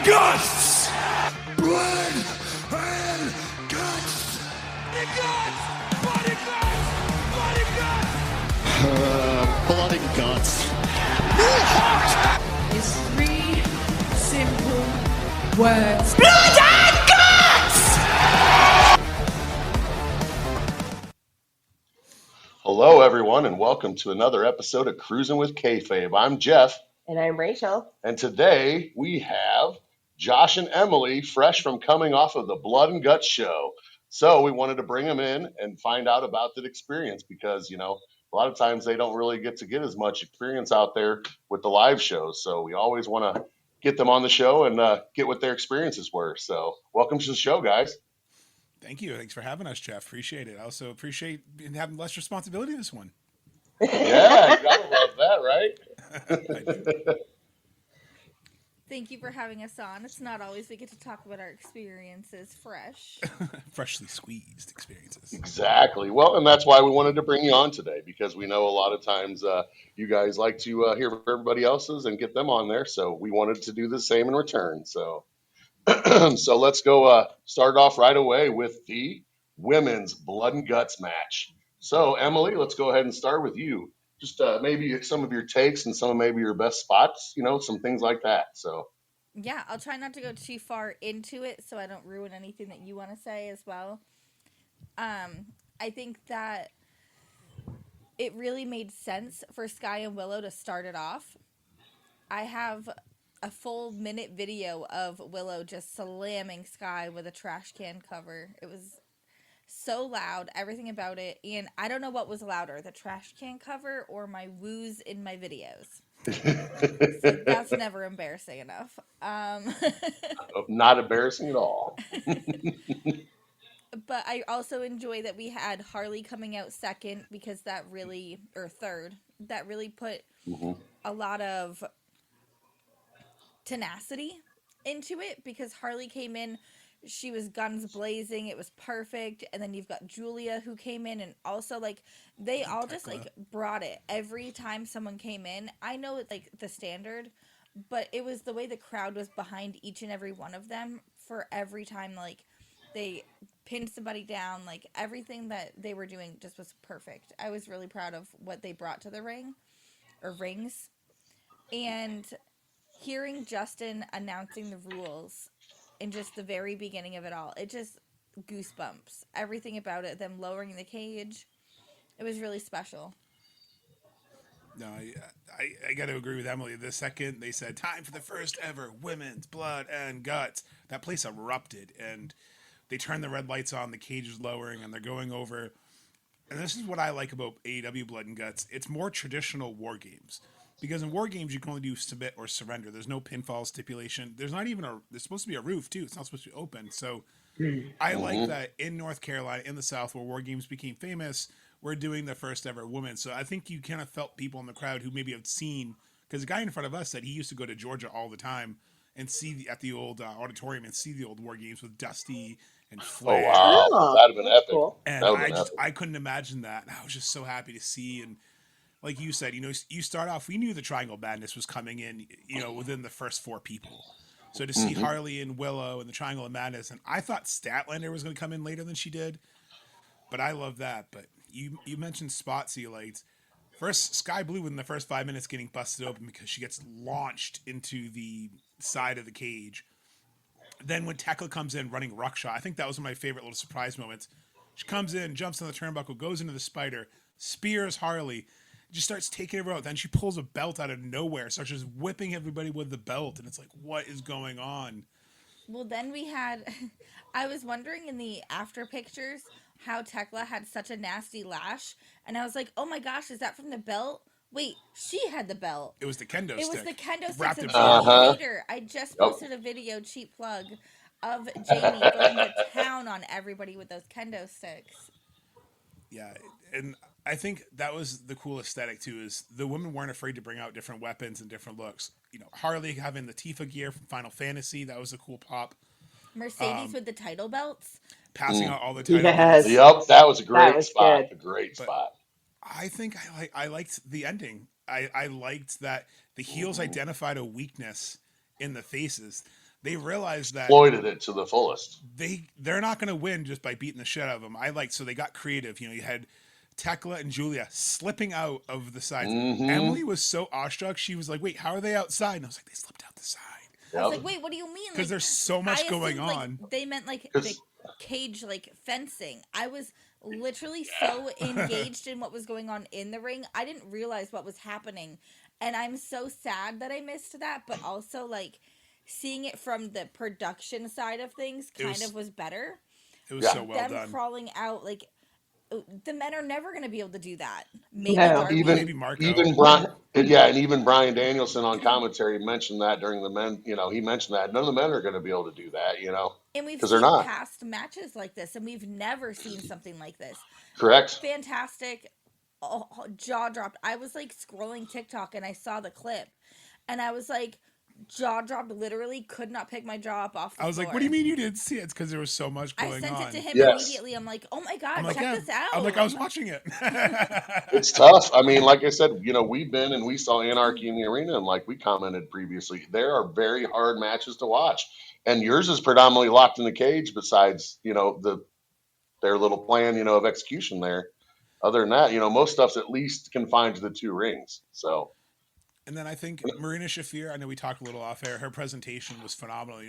Guts! Blood and Guts! And Guts! Blood and Guts! Blood and Guts! Blood and Guts. It's 3 simple words. Blood and Guts! Hello, everyone, and welcome to another episode of Cruising with Kayfabe. I'm Jeff. And I'm Rachael. And today we have Josh and Emily, fresh from coming off of the Blood and Guts show. So we wanted to bring them in and find out about that experience because, you know, a lot of times they don't really get as much experience out there with the live shows. So we always want to get them on the show and get what their experiences were. So welcome to the show, guys. Thank you. Thanks for having us, Jeff. Appreciate it. I also appreciate having less responsibility this one. Yeah, you gotta love that, right? Thank you for having us on. It's not always we get to talk about our experiences fresh. Freshly squeezed experiences. Exactly. Well, and that's why we wanted to bring you on today, because we know a lot of times you guys like to hear from everybody else's and get them on there. So we wanted to do the same in return. So, so let's go start off right away with the women's Blood and Guts match. So, Emily, let's go ahead and start with you. Just maybe some of your takes and some of maybe your best spots, you know, some things like that. So, Yeah, I'll try not to go too far into it so I don't ruin anything that you want to say as well. I think that it really made sense for Sky and Willow to start it off. I have a full minute video of Willow just slamming Sky with a trash can cover. It was so loud, everything about it, and I don't know what was louder, the trash can cover or my woos in my videos. So that's never embarrassing enough. Not embarrassing at all. But I also enjoy that we had Harley coming out second because that really, or third, that really put a lot of tenacity into it because Harley came in, she was guns blazing, it was perfect, and then you've got Julia who came in and also like they all just like brought it every time someone came in. I know it's like the standard, but it was the way the crowd was behind each and every one of them for every time like they pinned somebody down, like everything that they were doing just was perfect. I was really proud of what they brought to the ring or rings. And hearing Justin announcing the rules in just the very beginning of it all, it just goosebumps. Everything about it, them lowering the cage, it was really special. No, I got to agree with Emily. The second they said, time for the first ever women's Blood and Guts, that place erupted, and they turned the red lights on, the cage is lowering, and they're going over. And this is what I like about AEW Blood and Guts. It's more traditional war games. Because in war games, you can only do submit or surrender. There's no pinfall stipulation. There's supposed to be a roof, too. It's not supposed to be open. So I like that in North Carolina, in the South, where war games became famous, we're doing the first ever women. So I think you kind of felt people in the crowd who maybe have seen, because the guy in front of us said he used to go to Georgia all the time and see at the old auditorium and see the old war games with Dusty and Flair. Oh, wow. That'd have been epic. Cool. And I couldn't imagine that. And I was just so happy to see. And like you said, you know, you start off, we knew the Triangle Madness was coming in, you know, within the first 4 people. So to see Harley and Willow and the Triangle of Madness, and I thought Statlander was going to come in later than she did, but I love that. But you mentioned spots you liked. First, Sky Blue in the first 5 minutes getting busted open because she gets launched into the side of the cage. Then when Tekla comes in running Ruckshot, I think that was one of my favorite little surprise moments. She comes in, jumps on the turnbuckle, goes into the spider, spears Harley, just starts taking her out. Then she pulls a belt out of nowhere, starts just whipping everybody with the belt. And it's like, what is going on? Well, then we had, I was wondering in the after pictures how Tekla had such a nasty lash. And I was like, oh my gosh, is that from the belt? Wait, she had the belt. It was the kendo stick. It was the kendo stick. Wrapped So in Jamie Hayter, I just posted a video, cheap plug, of Jamie going to town on everybody with those kendo sticks. Yeah, and I think that was the cool aesthetic too, is the women weren't afraid to bring out different weapons and different looks. You know, Harley having the Tifa gear from Final Fantasy, that was a cool pop. Mercedes with the title belts. Passing out all the title Yes. belts. Yep, that was a great spot. Good. A great But spot. I think I liked the ending. I liked that the heels identified a weakness in the faces. they realized that Exploited it to the fullest. they're not going to win just by beating the shit out of them. So they got creative. You had Tekla and Julia slipping out of the sides. Mm-hmm. Emily was so awestruck. She was like, "Wait, how are they outside?" And I was like, "They slipped out the side." I was like, wait, what do you mean? Because Like, there's so much I going assumed, on. Like, they meant like 'Cause- the cage like fencing. I was literally so engaged in what was going on in the ring. I didn't realize what was happening. And I'm so sad that I missed that, but also like seeing it from the production side of things kind of was better. It was so well Them done. crawling out, like the men are never going to be able to do that. Maybe No. Darby. Maybe Marco. Even Brian, and even Brian Danielson on commentary mentioned that during the men. He mentioned that none of the men are going to be able to do that. And we've 'cause they're seen not. past matches like this, and we've never seen something like this. Correct. Fantastic. Jaw dropped. I was like scrolling TikTok and I saw the clip, and I was like, jaw dropped. Literally, could not pick my jaw up off the I was floor. like, "What do you mean you didn't see it?" It's because there was so much going on. I sent it to him Yes. immediately. I'm like, oh my god, I'm like, check "Yeah." this out. I'm like, "I was watching it." It's tough. I mean, like I said, we've been and we saw Anarchy in the Arena, and like we commented previously, there are very hard matches to watch. And yours is predominantly locked in the cage. Besides, their little plan, of execution there. Other than that, most stuff's at least confined to the two rings. So. And then I think Marina Shafir, I know we talked a little off air, her presentation was phenomenal.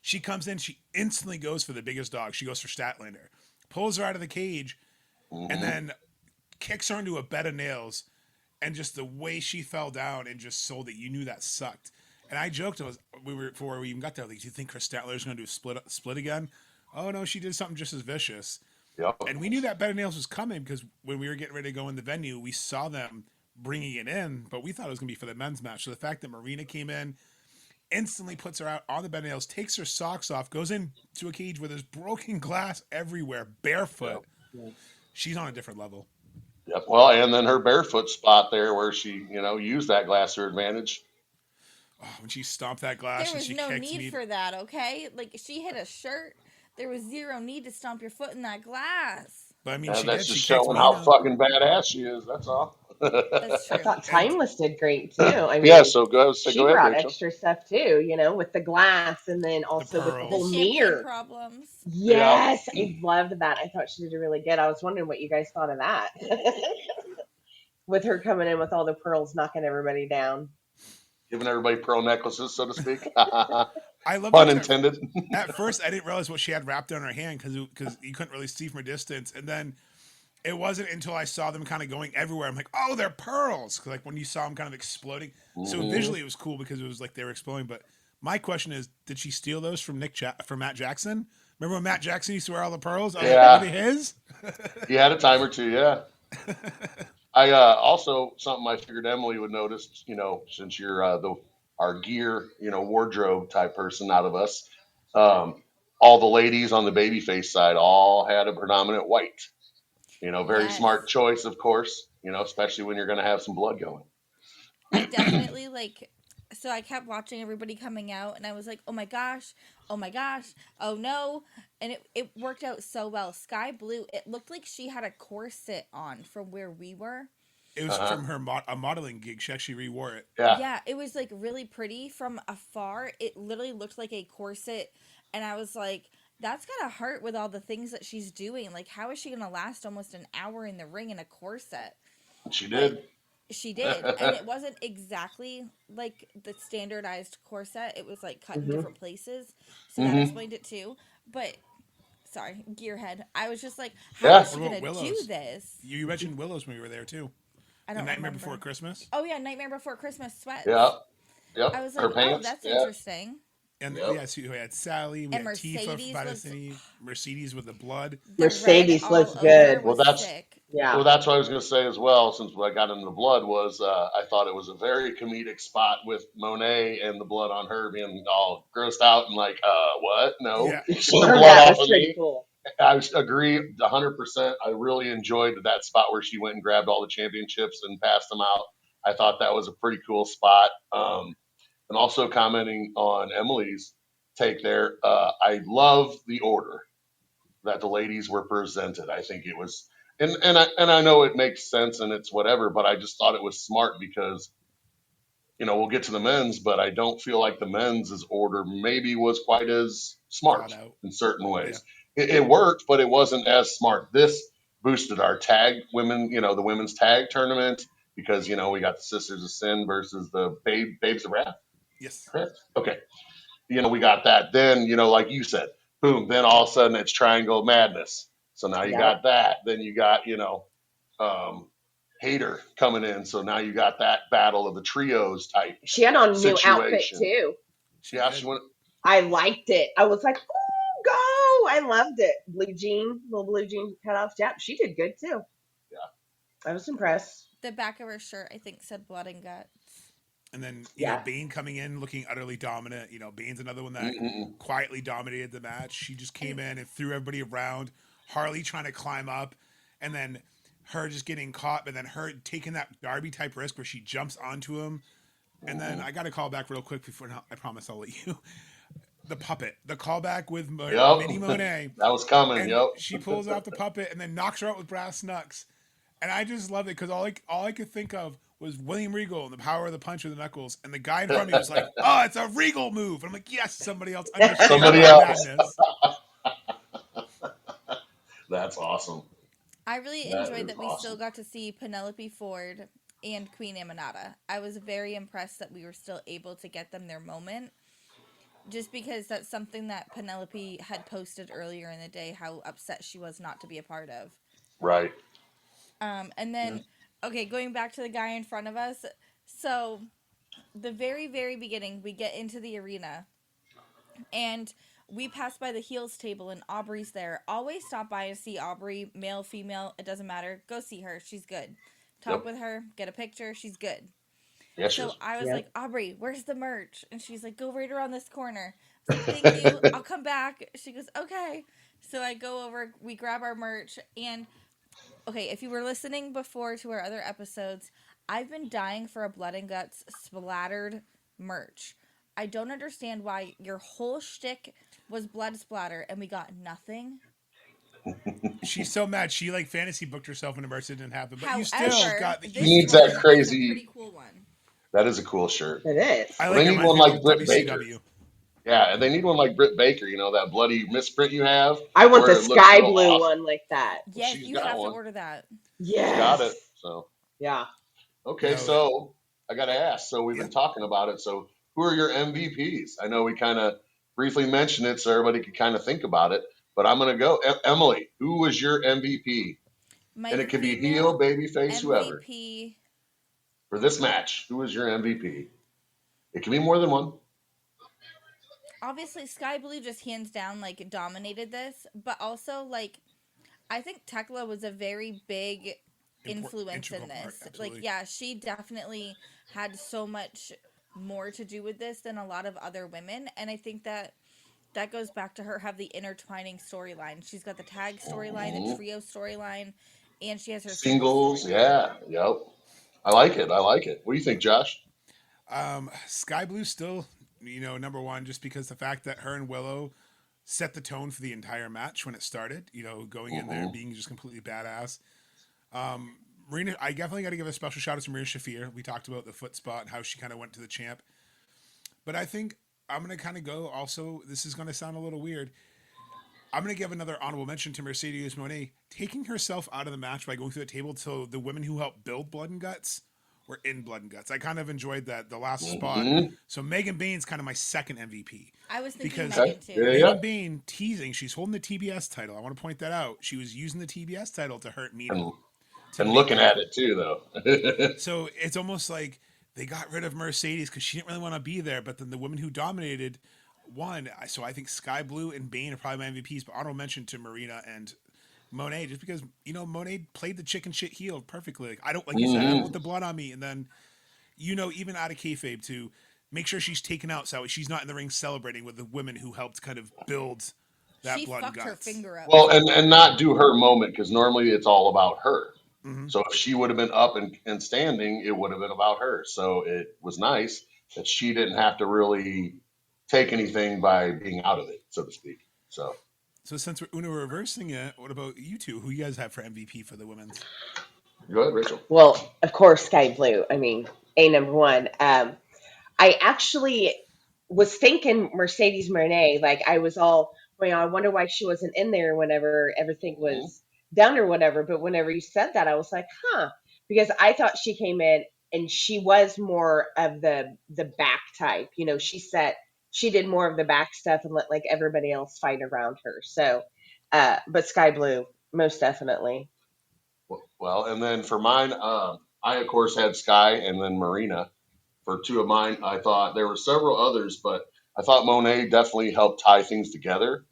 She comes in, she instantly goes for the biggest dog. She goes for Statlander, pulls her out of the cage, and then kicks her into a bed of nails. And just the way she fell down and just sold it, you knew that sucked. And I joked, before we even got there, like, do you think Chris Statler's going to do a split again? Oh, no, she did something just as vicious. Yep. And we knew that bed of nails was coming because when we were getting ready to go in the venue, we saw them bringing it in, but we thought it was going to be for the men's match. So the fact that Marina came in, instantly puts her out on the bed of nails, takes her socks off, goes into a cage where there's broken glass everywhere, barefoot. Yep. She's on a different level. Yep. Well, and then her barefoot spot there where she, used that glass to her advantage. Oh, when she stomped that glass There and was she no kicked need me. for that, okay? Like, she hit a shirt. There was zero need to stomp your foot in that glass. But I mean, And she that's did. just She kicked showing me how down. fucking badass she is. That's all. That's I true. thought Timeless did great too. I mean, Yeah. So go she ahead, brought Rachel. extra stuff too, with the glass and then also with the pearls. whole The champagne mirror. problems. Yes, I loved that. I thought she did really good. I was wondering what you guys thought of that. With her coming in with all the pearls, knocking everybody down. Giving everybody pearl necklaces, so to speak. I love Pun that intended. At first, I didn't realize what she had wrapped on her hand because you couldn't really see from a distance. And then it wasn't until I saw them kind of going everywhere. I'm like, oh, they're pearls. 'Cause, like when you saw them kind of exploding. So visually, it was cool because it was like they were exploding. But my question is, did she steal those from from Matt Jackson? Remember when Matt Jackson used to wear all the pearls? I was Yeah. like, were they his? He had a time or two, yeah. I also something I figured Emily would notice, since you're our gear, wardrobe type person out of us. All the ladies on the babyface side all had a predominant white. Very Yes. smart choice, of course. Especially when you're going to have some blood going. I definitely so I kept watching everybody coming out and I was like, oh my gosh, oh no. And it worked out so well. Sky Blue, it looked like she had a corset on from where we were. It was from her a modeling gig. She actually rewore it. Yeah. Yeah, it was like really pretty from afar. It literally looked like a corset. And I was like, that's gotta hurt with all the things that she's doing. Like, how is she gonna last almost an hour in the ring in a corset? She did. She did, and it wasn't exactly like the standardized corset. It was like cut in different places, so that explained it too. But sorry, gearhead. I was just like, how is she What about gonna do Willows? this? You mentioned Willows when we were there too. I The don't Nightmare remember. Before Christmas. Oh yeah, Nightmare Before Christmas sweats. Yeah. Yep. I was Her like, pants. oh, that's yeah. interesting. And Yep. yeah, so we had Sally, we And had Tifa Mercedes from looks- Dynasty, Mercedes with the blood. The Mercedes red all looks over good. was Well, that's- sick. Yeah. Well, that's what I was going to say as well. Since I got into the blood, was I thought it was a very comedic spot with Monet and the blood on her being all grossed out and like, what? No, Yeah. So the blood That off was of pretty me. cool. I agree 100%. I really enjoyed that spot where she went and grabbed all the championships and passed them out. I thought that was a pretty cool spot. And also commenting on Emily's take there, I love the order that the ladies were presented. I think it was, and I know it makes sense and it's whatever, but I just thought it was smart because we'll get to the men's, but I don't feel like the men's order maybe was quite as Thought smart out. in certain Yeah. ways. It worked, but it wasn't as smart. This boosted our tag women, the women's tag tournament because we got the Sisters of Sin versus the Babes of Wrath. Yes. Correct. Okay. We got that. Then, like you said, boom. Then all of a sudden it's Triangle Madness. So now you Yep. got that. Then you got, um, Hater coming in. So now you got that battle of the trios type She had on a new outfit situation. too. She Yeah, did. she went. I liked it. I was like, "Ooh, go!" I loved it. Little blue jean cutoffs. Yeah, she did good too. Yeah. I was impressed. The back of her shirt, I think, said blood and guts. And then, Yeah. Bane coming in looking utterly dominant. Bane's another one that Mm-mm. quietly dominated the match. She just came in and threw everybody around. Harley trying to climb up, and then her just getting caught, but then her taking that Darby type risk where she jumps onto him. And then I got to call back real quick before I promise I'll let you. The puppet, the callback with Minnie Yep. Monet, That was coming. and Yep. she pulls out the puppet and then knocks her out with brass knucks. And I just love it because all I could think of was William Regal and the power of the punch with the knuckles. And the guy in front of me was like, "Oh, it's a Regal move." And I'm like, "Yes, somebody else understands Somebody my else. madness." That's awesome. I really That enjoyed is that we awesome. still got to see Penelope Ford and Queen Amanada. I was very impressed that we were still able to get them their moment. Just because that's something that Penelope had posted earlier in the day, how upset she was not to be a part of. Right. And then, okay, going back to the guy in front of us. So, the very, very beginning, we get into the arena. And we pass by the heels table and Aubrey's there. Always stop by and see Aubrey, male, female, it doesn't matter. Go see her. She's good. Talk Yep. with her, get a picture. She's good. Yes, So yes. I was Yep. like, Aubrey, where's the merch? And she's like, go right around this corner. I was like, thank you. I'll come back. She goes, okay. So I go over, we grab our merch. And, okay, if you were listening before to our other episodes, I've been dying for a Blood and Guts splattered merch. I don't understand why your whole shtick was blood splatter and we got nothing. She's so mad. She fantasy booked herself in a merch that didn't happen, but you still However, got the this needs Easter that one egg. crazy- is a pretty cool one. That is a cool shirt. It is. I They like it. need Reminds one me like of Britt Baker. WCW. Yeah, and they need one like Britt Baker. That bloody misprint you have. I want where the it looks sky real blue awesome. one like that. Yes, she's you got have one. to order that. Yes. She's got it. So Yeah. okay, No. so I got to ask. So we've Yeah. been talking about it. So who are your MVPs? I know we kind of briefly mentioned it, so everybody could kind of think about it. But I'm gonna go. Emily, who was your MVP? My And it could be female heel, babyface, whoever. MVP. For this match, who was your MVP? It can be more than one. Obviously, Sky Blue just hands down dominated this, but also I think Tekla was a very big influence in integral part, this. absolutely. Yeah, she definitely had so much more to do with this than a lot of other women, and I think that goes back to her have the intertwining storyline. She's got the tag storyline, the trio storyline, and she has her Singles, storyline. yeah, yep. I like it. What do you think, Josh? Sky Blue still, number one, just because the fact that her and Willow set the tone for the entire match when it started, going in there being just completely badass. Marina, I definitely got to give a special shout out to Marina Shafir. We talked about the foot spot and how she kind of went to the champ. But I think I'm going to kind of go also, this is going to sound a little weird. I'm going to give another honorable mention to Mercedes Moné taking herself out of the match by going through the table so the women who helped build Blood and Guts were in Blood and Guts. I kind of enjoyed the last spot. So Megan Bane's kind of my second MVP. I was thinking Because Megan too. Yeah. Megan Bane teasing, she's holding the TBS title. I want to point that out. She was using the TBS title to hurt Mina. And looking at it too, though. So it's almost like they got rid of Mercedes because she didn't really want to be there, but then the women who dominated won. So I think Sky Blue and Bane are probably my MVPs, but honorable mention to Marina and Monet, just because, Monet played the chicken shit heel perfectly. I don't, like you said, I don't want the blood on me. And then, even out of kayfabe to make sure she's taken out so she's not in the ring celebrating with the women who helped kind of build that She Blood and fucked her Guts. finger up. Well, and not do her moment because normally it's all about her. Mm-hmm. So if she would have been up and standing, it would have been about her. So it was nice that she didn't have to really take anything by being out of it, so to speak. So since we're reversing it, what about you two? Who you guys have for MVP for the women's? go ahead, Rachel. Well, of course, sky blue. I mean, a number one. I actually was thinking Mercedes Monet. Like I was all, well, I wonder why she wasn't in there whenever everything Mhm. was done or whatever. But whenever you said that, I was like, huh, because I thought she came in and she was more of the back type. She did more of the back stuff and let like everybody else fight around her. So, but Sky Blue most definitely. Well, and then for mine, I of course had Sky and then Marina for two of mine. I thought there were several others, but I thought Monet definitely helped tie things together.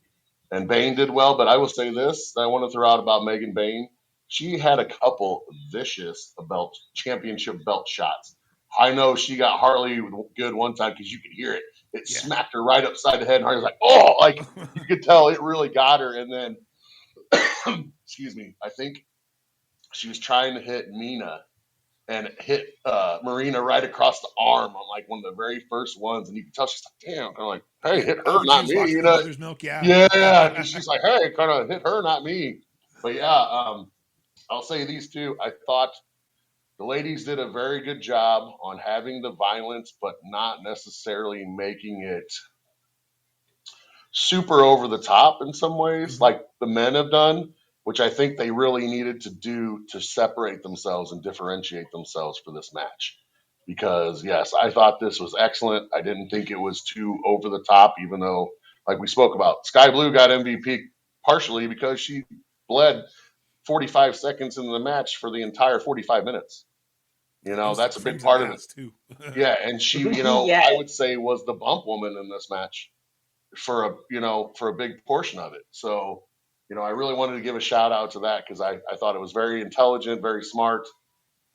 And Bain did well, but I will say this that I want to throw out about Megan Bain. She had a couple vicious belt championship belt shots. I know she got Harley good one time because you could hear it. It Yeah. smacked her right upside the head, and Harley's like, "Oh!" Like you could tell it really got her. And then, excuse me, I think she was trying to hit Mina and hit Marina right across the arm on like one of the very first ones, and you can tell she's like, "Damn!" Kind of like, "Hey, Yeah. hit Oh, her, when she not was me," watching you the know? Mother's Milk, yeah. Yeah, because she's like, "Hey, kind of hit her, not me." But yeah, I'll say these two. I thought the ladies did a very good job on having the violence, but not necessarily making it super over the top in some ways, Hmm. like the men have done, which I think they really needed to do to separate themselves and differentiate themselves for this match. Because, yes, I thought this was excellent. I didn't think it was too over the top, even though, like we spoke about, Sky Blue got MVP partially because she bled 45 seconds into the match for the entire 45 minutes. It was That's a big crimson part of it. ass too. Yeah, and she, I Yes. would say was the bump woman in this match for a big portion of it. So, I really wanted to give a shout out to that because I thought it was very intelligent, very smart,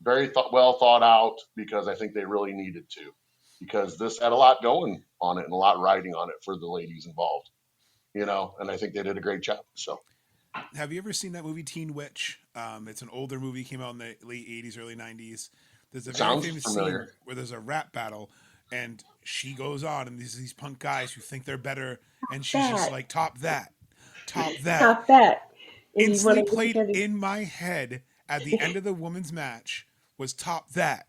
very well thought out because I think they really needed to because this had a lot going on it and a lot riding on it for the ladies involved, and I think they did a great job. So Have you ever seen that movie Teen Witch? It's an older movie, came out in the late 80s, early 90s. There's a very sounds famous scene familiar. where there's a rap battle, and she goes on, and these punk guys who think they're better, and she's just That like, top that, top that. top that, and you want Instantly to get played together. in my head at the end of the women's match was top that.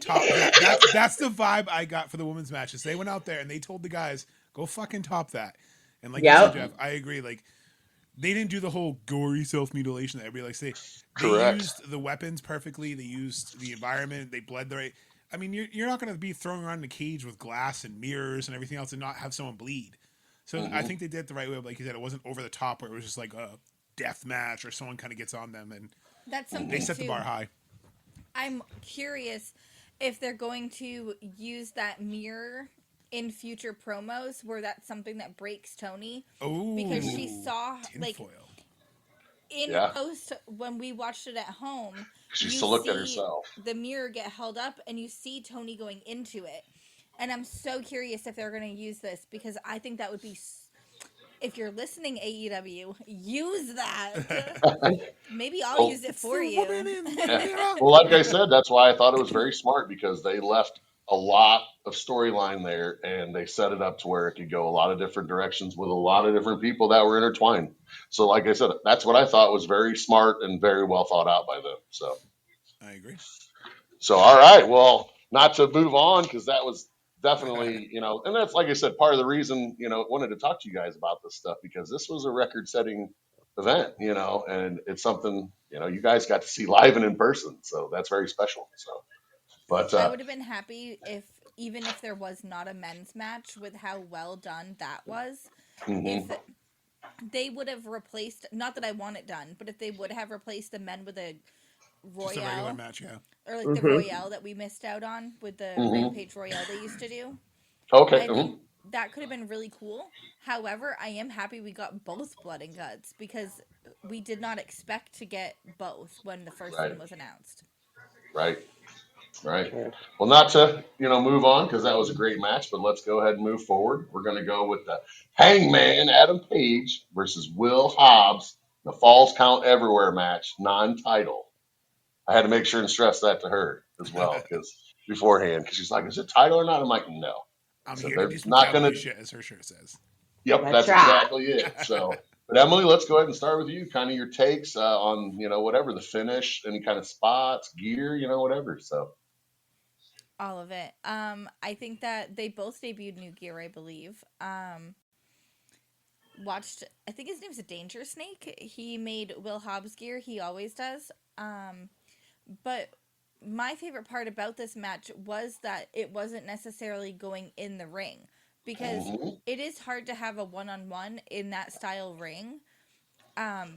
Top that. That's the vibe I got for the women's matches. They went out there and they told the guys, go fucking top that. And like you said, Yep. Jeff, I agree. Like they didn't do the whole gory self mutilation that everybody likes to say. They Correct. used the weapons perfectly. They used the environment. They bled the right. I mean, you're not going to be throwing around in a cage with glass and mirrors and everything else and not have someone bleed. So I Hmm. think they did it the right way. Like you said, it wasn't over the top where it was just like a death match or someone kind of gets on them and That's they something set the too. bar high. I'm curious if they're going to use that mirror in future promos where that's something that breaks Tony because she Oh, saw like tinfoil. in Yeah, post when we watched it at home, she you still looked at see herself. the mirror get held up and you see Tony going into it. And I'm so curious if they're going to use this because I think that would be if you're listening AEW, use that. Maybe I'll Well, use it It's for the woman you. in the Yeah. mirror. Well, like I said, that's why I thought it was very smart because they left a lot of storyline there and they set it up to where it could go a lot of different directions with a lot of different people that were intertwined. So, like I said, that's what I thought was very smart and very well thought out by them. I agree. So all right. Well, not to move on because that was definitely, and that's like I said, part of the reason, wanted to talk to you guys about this stuff because this was a record setting event, and it's something, you guys got to see live and in person. So that's very special. So, but, I would have been happy if even if there was not a men's match with how well done that was, if mhm, they would have replaced not that I want it done, but if they would have replaced the men with a Just a regular Royale match, yeah. or like the Hmm. Royale that we missed out on with the mhm. Rampage Royale they used to do. Okay. I Mhm. think that could have been really cool. However, I am happy we got both Blood and Guts because we did not expect to get both when the first Right. one was announced. Right. Right. True. Well, not to, move on because that was a great match, but let's go ahead and move forward. We're going to go with the Hangman Adam Page versus Will Hobbs, the Falls Count Everywhere match, non-title. I had to make sure and stress that to her as well because beforehand, because she's like, "Is it title or not?" I'm like, "No." I'm So here to they're do some not going cowboy to. shit, as her shirt says. Yep, That's that's right. exactly it. So, but Emily, let's go ahead and start with you. Kind of your takes on whatever the finish, any kind of spots, gear, whatever. So, All of it. I think that they both debuted new gear, I believe. Watched, I think his name's a Danger Snake. He made Will Hobbs gear. He always does. But my favorite part about this match was that it wasn't necessarily going in the ring, because it is hard to have a one-on-one in that style ring.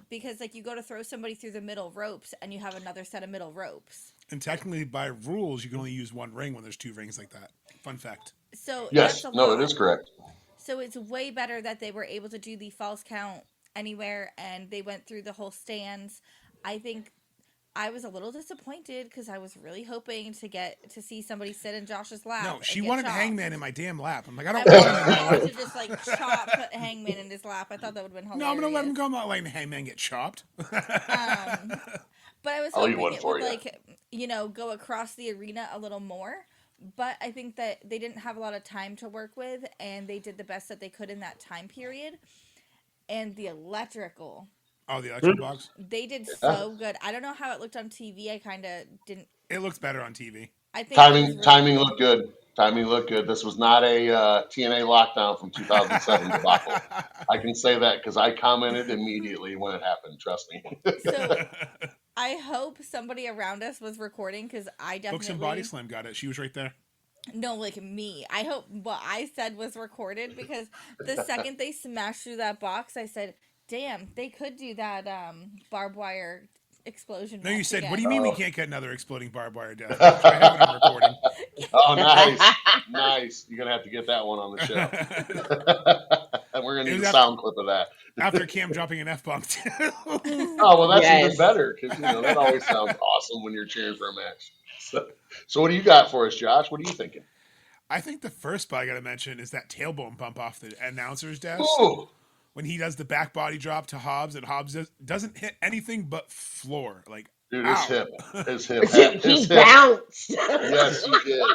Because like you go to throw somebody through the middle ropes and you have another set of middle ropes. And technically, by rules, you can only use one ring when there's two rings like that. Fun fact. So Yes, that's a no, lot. it is correct. So it's way better that they were able to do the false count anywhere and they went through the whole stands. I think I was a little disappointed because I was really hoping to get to see somebody sit in Josh's lap. No, and she get wanted chopped. Hangman in my damn lap. I'm like, I I don't want him in really my wanted lap. to just like chop Hangman in his lap. I thought that would have been hilarious. No, I'm gonna let him go. I'm not letting Hangman get chopped. But I was I'll eat hoping one it for would you. like, go across the arena a little more. But I think that they didn't have a lot of time to work with, and they did the best that they could in that time period. And the electrical, Oh, the electrical box. they did so good. I don't know how it looked on TV. I kind of didn't. It looks better on TV. I think it was really Timing good. looked good. Timing looked good. This was not a TNA lockdown from 2007 debacle. I can say that because I commented immediately when it happened. Trust me. So I hope somebody around us was recording, because I Books and Body definitely Slam got it. She was right there. no, like me. I hope what I said was recorded, because the second they smashed through that box, I said, "Damn, they could do that barbed wire explosion." No, you match said, again. what do you mean we can't get another exploding barbed wire death match? I have it on recording. Oh, nice. Nice. You're going to have to get that one on the show. And we're going to It need was a sound clip of that. After Cam dropping an F-bomb, too. Oh, well, that's even Yes. better because, that always sounds awesome when you're cheering for a match. So what do you got for us, Josh? What are you thinking? I think the first spot I got to mention is that tailbone bump off the announcer's desk. Ooh. When he does the back body drop to Hobbs, and Hobbs doesn't hit anything but floor. Like, Dude, ow. his hip, He bounced. Yes, he did.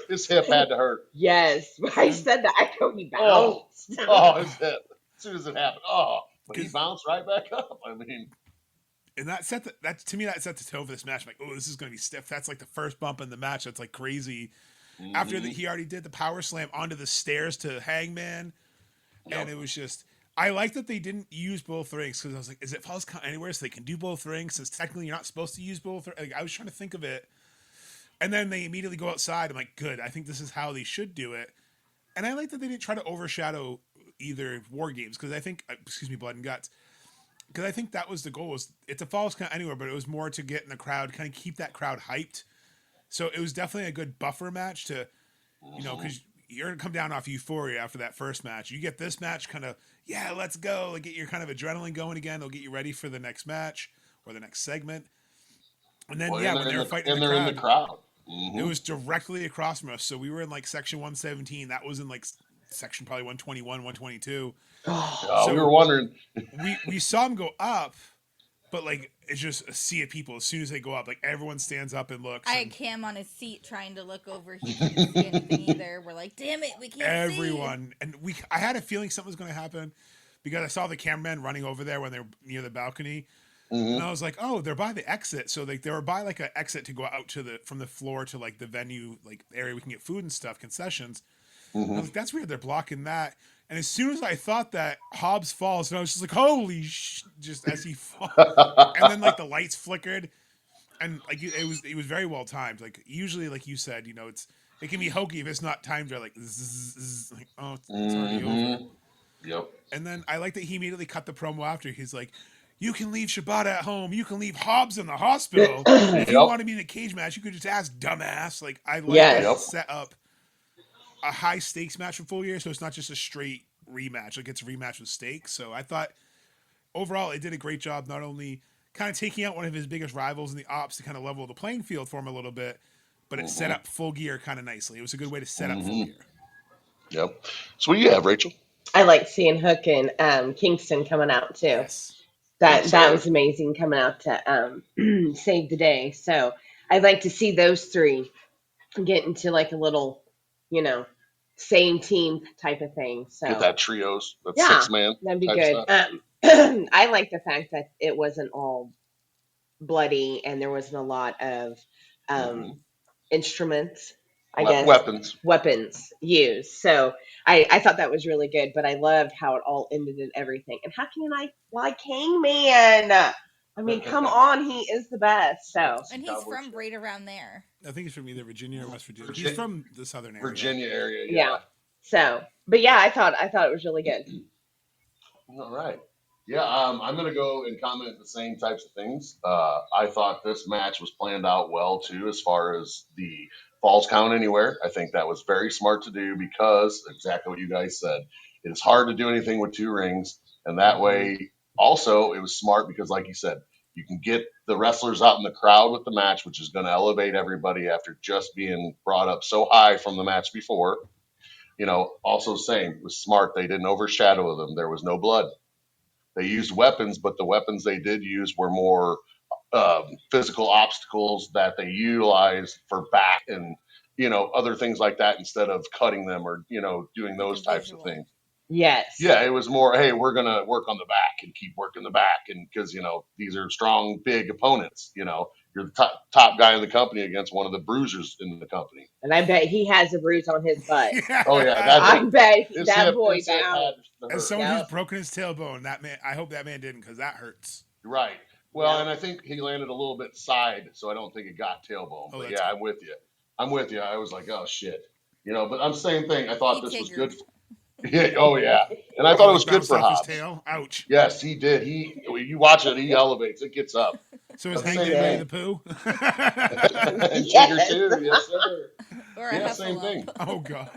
His hip had to hurt. Yes, I said that. I know he Oh, bounced. his hip. As soon as it happened, but he bounced right back up. I mean, And that set to me, that set the tone for this match. I'm like, oh, this is going to be stiff. That's like the first bump in the match. That's like crazy. After he already did the power slam onto the stairs to Hangman, and it was just. I like that they didn't use both rings, because I was like, is it false count anywhere so they can do both rings? Since technically you're not supposed to use both. Like, I was trying to think of it, and then they immediately go outside. I'm like, good. I think this is how they should do it. And I like that they didn't try to overshadow either War Games, because I think, Blood and Guts, because I think that was the goal. It's a false count anywhere, but it was more to get in the crowd, kind of keep that crowd hyped. So it was definitely a good buffer match to, because you're going to come down off euphoria after that first match. You get this match kind of, yeah, let's go. Like, get your kind of adrenaline going again. They'll get you ready for the next match or the next segment. And then, when they were fighting in the crowd. It was directly across from us. So we were in like section 117. That was in like section probably 121, 122. So we were wondering. we saw him go up, but like it's just a sea of people. As soon as they go up, like everyone stands up and looks. I had Cam on his seat trying to look over. He couldn't see anything either. We're like, damn it, we can't see. Everyone. And I had a feeling something was going to happen, because I saw the cameraman running over there when they were near the balcony. And I was like, oh, they're by the exit. So like they were by like an exit to go out to from the floor to like the venue, like area we can get food and stuff, concessions. I was like, that's weird. They're blocking that. And as soon as I thought that, Hobbs falls, and I was just like, holy just as he falls. And then like the lights flickered, and like it was very well timed. Like usually, like you said, it can be hokey if it's not timed right. Like, like, oh, it's already over. Yep. And then I like that he immediately cut the promo after. He's like, you can leave Shibata at home. You can leave Hobbs in the hospital. If you want to be in a cage match, you could just ask dumbass. Like, I like that it set up a high stakes match for Full Gear, so it's not just a straight rematch. Like, it's a rematch with stakes. So I thought overall it did a great job, not only kind of taking out one of his biggest rivals in the ops to kind of level the playing field for him a little bit, but it set up Full Gear kind of nicely. It was a good way to set up Full Gear. Yep. So what do you have, Rachel? I like seeing Hook and Kingston coming out too. Yes. That was amazing, coming out to save the day. So I'd like to see those three get into like a little, same team type of thing. So Get that trios, that Yeah, 6-man. that'd be type good. stuff. I like the fact that it wasn't all bloody and there wasn't a lot of instruments. I guess, weapons used. So I thought that was really good, but I loved how it all ended and everything. And how can you like Hangman? I mean, come on, he is the best. So And he's from right around there. I think he's from either Virginia or West Virginia. He's from the southern area. Virginia area, yeah. So, but yeah, I thought it was really good. All right. Yeah, I'm going to go and comment the same types of things. I thought this match was planned out well, too, as far as the falls count anywhere. I think that was very smart to do because, exactly what you guys said, it is hard to do anything with 2 rings. And that way, also, it was smart because, like you said, you can get the wrestlers out in the crowd with the match, which is going to elevate everybody after just being brought up so high from the match before. Also same, it was smart. They didn't overshadow them. There was no blood. They used weapons, but the weapons they did use were more physical obstacles that they utilized for back and, other things like that instead of cutting them or, doing those types of things. Yes. Yeah, it was more, hey, we're going to work on the back and keep working the back. And because, these are strong, big opponents, you're the top guy in the company against one of the bruisers in the company. And I bet he has a bruise on his butt. Oh, yeah. I bet that boy's out. As someone who's broken his tailbone, that man, I hope that man didn't because that hurts. Right. Well, and I think he landed a little bit side, so I don't think it got tailbone. But yeah, I'm with you. I was like, oh, shit. But I'm same thing. I thought this was good. Oh, yeah. And I thought it was good for Hobbs. His tail. Ouch. Yes, he did. You watch it, he elevates. It gets up. So is Hangman Winnie the Pooh? And Jigger too. Yes, sir. Or same thing. Oh, God.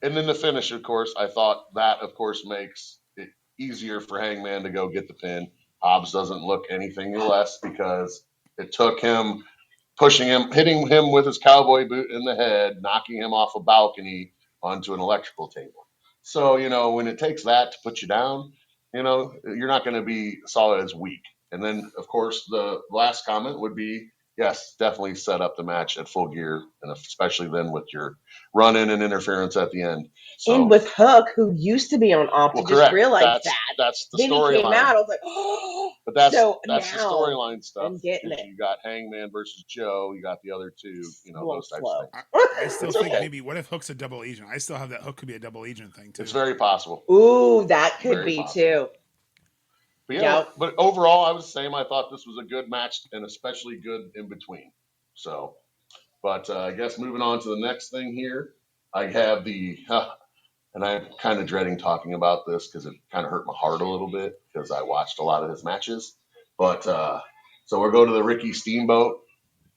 And then the finish, of course, I thought that, of course, makes it easier for Hangman to go get the pin. Hobbs doesn't look anything less because it took him pushing him, hitting him with his cowboy boot in the head, knocking him off a balcony onto an electrical table. So, when it takes that to put you down, you're not going to be solid as weak. And then, of course, the last comment would be, yes, definitely set up the match at Full Gear, and especially then with your run-in and interference at the end. So, and with Hook, who used to be on Opti, just realized that's the then storyline. He came out, I was like, oh. But that's the storyline stuff. I'm getting it. You got Hangman versus Joe. You got the other two, those types of things. I still think maybe, what if Hook's a double agent? I still have that Hook could be a double agent thing, too. It's very possible. Ooh, that could be, too. But yeah, but overall, I was saying I thought this was a good match and especially good in between. So, but I guess moving on to the next thing here, I have and I'm kind of dreading talking about this because it kind of hurt my heart a little bit because I watched a lot of his matches. But so we'll go to the Ricky Steamboat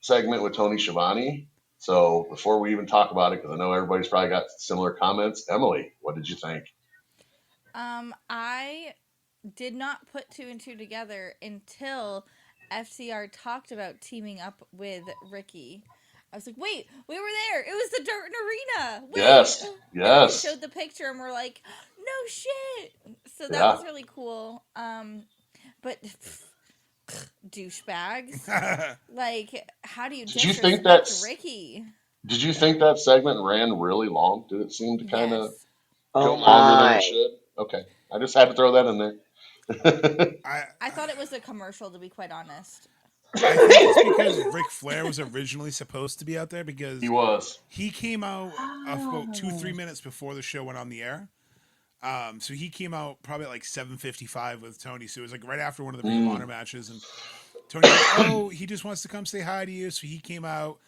segment with Tony Schiavone. So before we even talk about it, because I know everybody's probably got similar comments, Emily, what did you think? I did not put 2 and 2 together until FCR talked about teaming up with Ricky. I was like, wait, we were there. It was the Dirt Arena. Wait. Yes. And they showed the picture and we're like, no shit. So that was really cool. But douchebags. Like, how do you disrespect Ricky? Did you think that segment ran really long? Did it seem to kind of go longer than it should? Okay. I just had to throw that in there. I thought it was a commercial, to be quite honest. I think it's because Ric Flair was originally supposed to be out there because he came out about 2-3 minutes before the show went on the air. So he came out probably at like 7:55 with Tony. So it was like right after one of the Ring of Honor matches, and Tony was like, oh, he just wants to come say hi to you. So he came out.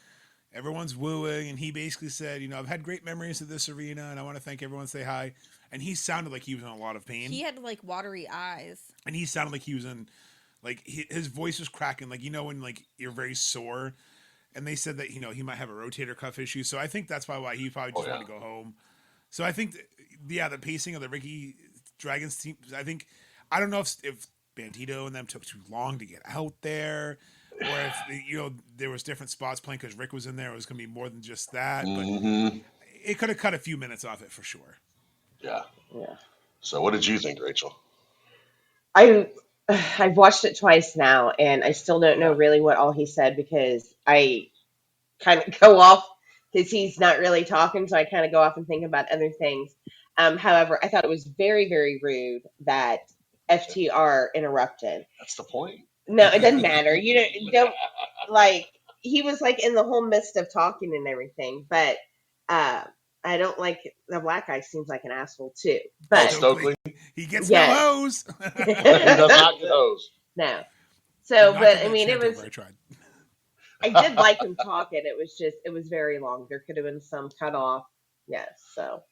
Everyone's wooing, and he basically said, I've had great memories of this arena, and I want to thank everyone. Say hi. And he sounded like he was in a lot of pain. He had like watery eyes, and he sounded like he was in. Like, his voice was cracking, like, when, like, you're very sore. And they said that, he might have a rotator cuff issue. So I think that's probably why he probably just wanted to go home. So I think, the pacing of the Ricky Dragons team, I don't know if Bandito and them took too long to get out there. Or if, there was different spots playing because Rick was in there. It was going to be more than just that. But it could have cut a few minutes off it for sure. Yeah. So what did you think, Rachel? I've watched it twice now, and I still don't know really what all he said because I kind of go off because he's not really talking, so I kind of go off and think about other things. However, I thought it was very, very rude that FTR interrupted. That's the point. No, it doesn't matter. You don't like he was like in the whole midst of talking and everything, but I don't like the black guy. Seems like an asshole too. Oh, But Stokely. He gets no yes, hose. He does not get hosed. no. Did So, not but get I that mean, it chant was. over. I tried. I did like him talking. It was very long. There could have been some cut off. Yes. So.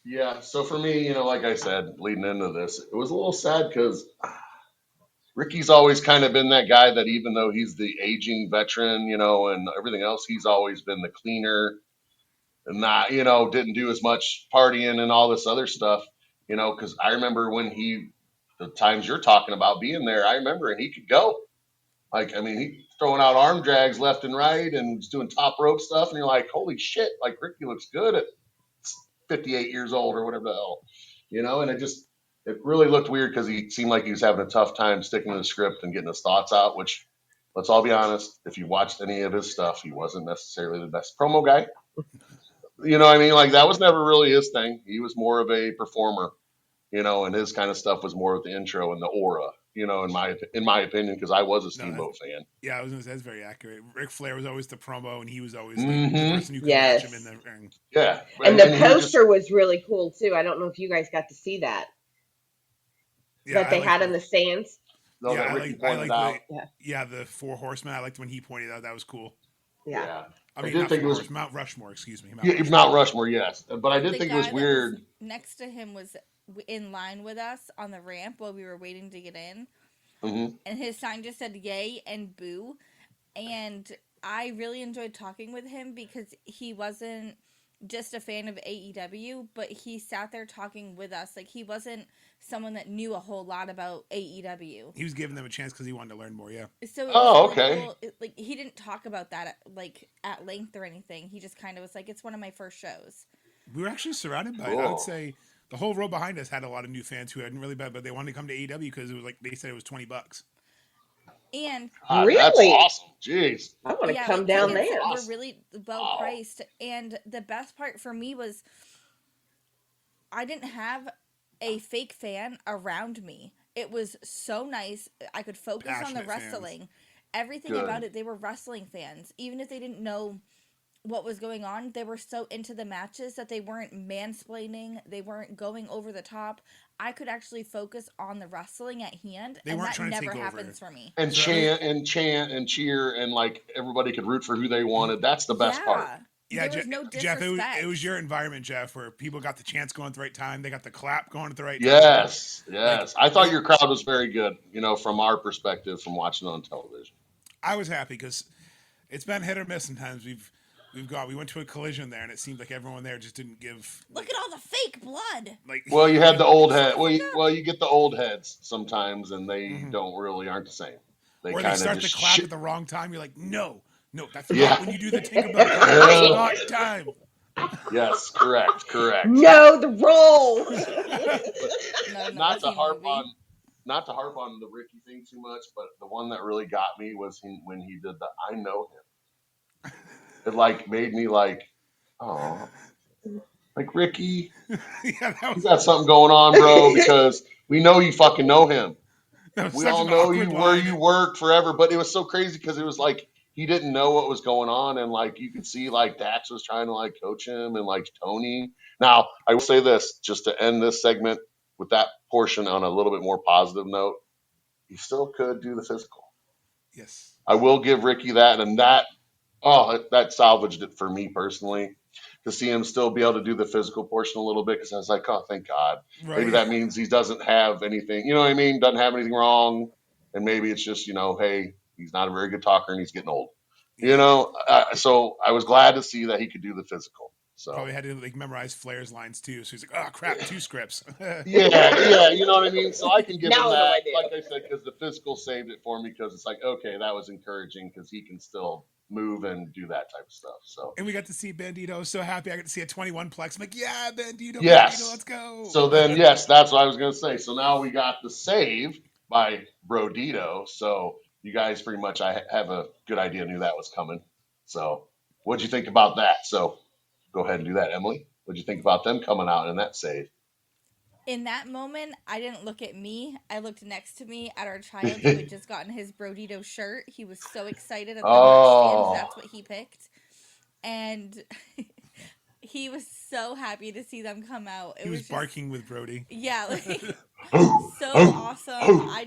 Yeah, so for me, like I said, leading into this, it was a little sad because Ricky's always kind of been that guy that even though he's the aging veteran, and everything else, he's always been the cleaner and not, didn't do as much partying and all this other stuff, because I remember when the times you're talking about being there, I remember, and he could go. Like, I mean, he throwing out arm drags left and right and just doing top rope stuff. And you're like, holy shit, like Ricky looks good at 58 years old or whatever the hell, and it really looked weird because he seemed like he was having a tough time sticking to the script and getting his thoughts out, which let's all be honest, if you watched any of his stuff, he wasn't necessarily the best promo guy. You know what I mean? Like that was never really his thing. He was more of a performer, and his kind of stuff was more of the intro and the aura, in my opinion, because I was a No, Steamboat fan. yeah, I was gonna say that's very accurate. Ric Flair was always the promo, and he was always like the Mm-hmm. person who could match him in Yes. the ring. Yeah. And the he just, poster was really cool too. I don't know if you guys got to see that Yeah, that they had in the stands. though, Yeah, that I Ricky like pointed out. the Four Horsemen. I liked when he pointed out that was cool. Yeah. Yeah. I mean, did not think it Four was Horsemen, Mount Rushmore. Excuse me, yeah, Mount Rushmore, yes. But I did The think it was guy that weird. next to him was in line with us on the ramp while we were waiting to get in, Mm-hmm. and his sign just said "Yay" and "Boo," and I really enjoyed talking with him because he wasn't just a fan of AEW, but he sat there talking with us. Like he wasn't someone that knew a whole lot about AEW. He was giving them a chance because he wanted to learn more. Yeah. So it was Oh, really okay. cool. Like he didn't talk about that at length or anything. He just kind of was like, "It's one of my first shows." We were actually surrounded by it. I would say the whole row behind us had a lot of new fans who hadn't really been, but they wanted to come to AEW because it was like they said it was $20. And Really? That's awesome. Jeez. I want to yeah, come like down tickets there. were really well priced. And the best part for me was I didn't have a fake fan around me. It was so nice. I could focus on the Passionate wrestling. fans. Everything Good. about it, they were wrestling fans. Even if they didn't know what was going on, they were so into the matches that they weren't mansplaining, they weren't going over the top. I could actually focus on the wrestling at hand, They and weren't that trying to never take over. happens for me. And So chant and cheer and like everybody could root for who they wanted. That's the best part. Yeah, There was no Jeff, disrespect. it was your environment, Jeff, where people got the chants going at the right time. They got the clap going at the right time. Yes. Like, I thought your crowd was very good, from our perspective from watching on television. I was happy because it's been hit or miss sometimes. We went to a collision there, and it seemed like everyone there just didn't give. Look at all the fake blood. Like, Well, you had the old head. Well, you get the old heads sometimes, and they aren't the same. or they kinda start to just clap shit. at the wrong time. You're like, no, that's Yeah. not when you do the Tinkerbell clap. That's not time. Yes, correct. No, the rules. No, Not to teen harp movie. on the Ricky thing too much, but the one that really got me was when he did the "I know him." It like made me like, oh, like Ricky, Yeah, that you was, got something going on, bro, because we know you fucking know him. that was We such all an know you awkward where line. you worked forever, but it was so crazy because it was like he didn't know what was going on, and like you could see like Dax was trying to like coach him, and like Tony. Now I will say this just to end this segment with that portion on a little bit more positive note. He still could do the physical. Yes. I will give Ricky that, and that salvaged it for me personally to see him still be able to do the physical portion a little bit because I was like, oh, thank God. Right. Maybe that means he doesn't have anything, you know what I mean? Doesn't have anything wrong. And maybe it's just, hey, he's not a very good talker and he's getting old. So I was glad to see that he could do the physical. So Probably had to like memorize Flair's lines too. So he's like, oh crap, 2 scripts. yeah, you know what I mean? So I can give Now him I know I that, do. like I said, because the physical saved it for me because it's like, okay, that was encouraging because he can still move and do that type of stuff. So And we got to see Bandito. I was so happy I got to see a 21 plex. I'm like, yeah, Bandito, Yes. Bandito, let's go. So then, yes, that's what I was going to say. So now we got the save by Brodito. So you guys pretty much, I have a good idea, knew that was coming. So what'd you think about that? So go ahead and do that, Emily. What'd you think about them coming out in that save? In that moment, I didn't look at me. I looked next to me at our child who had just gotten his Brodito shirt. He was so excited at the match stand. Oh, That's what he picked. And he was so happy to see them come out. It He was was just, barking with Brody. yeah, like oh, so oh, awesome. oh.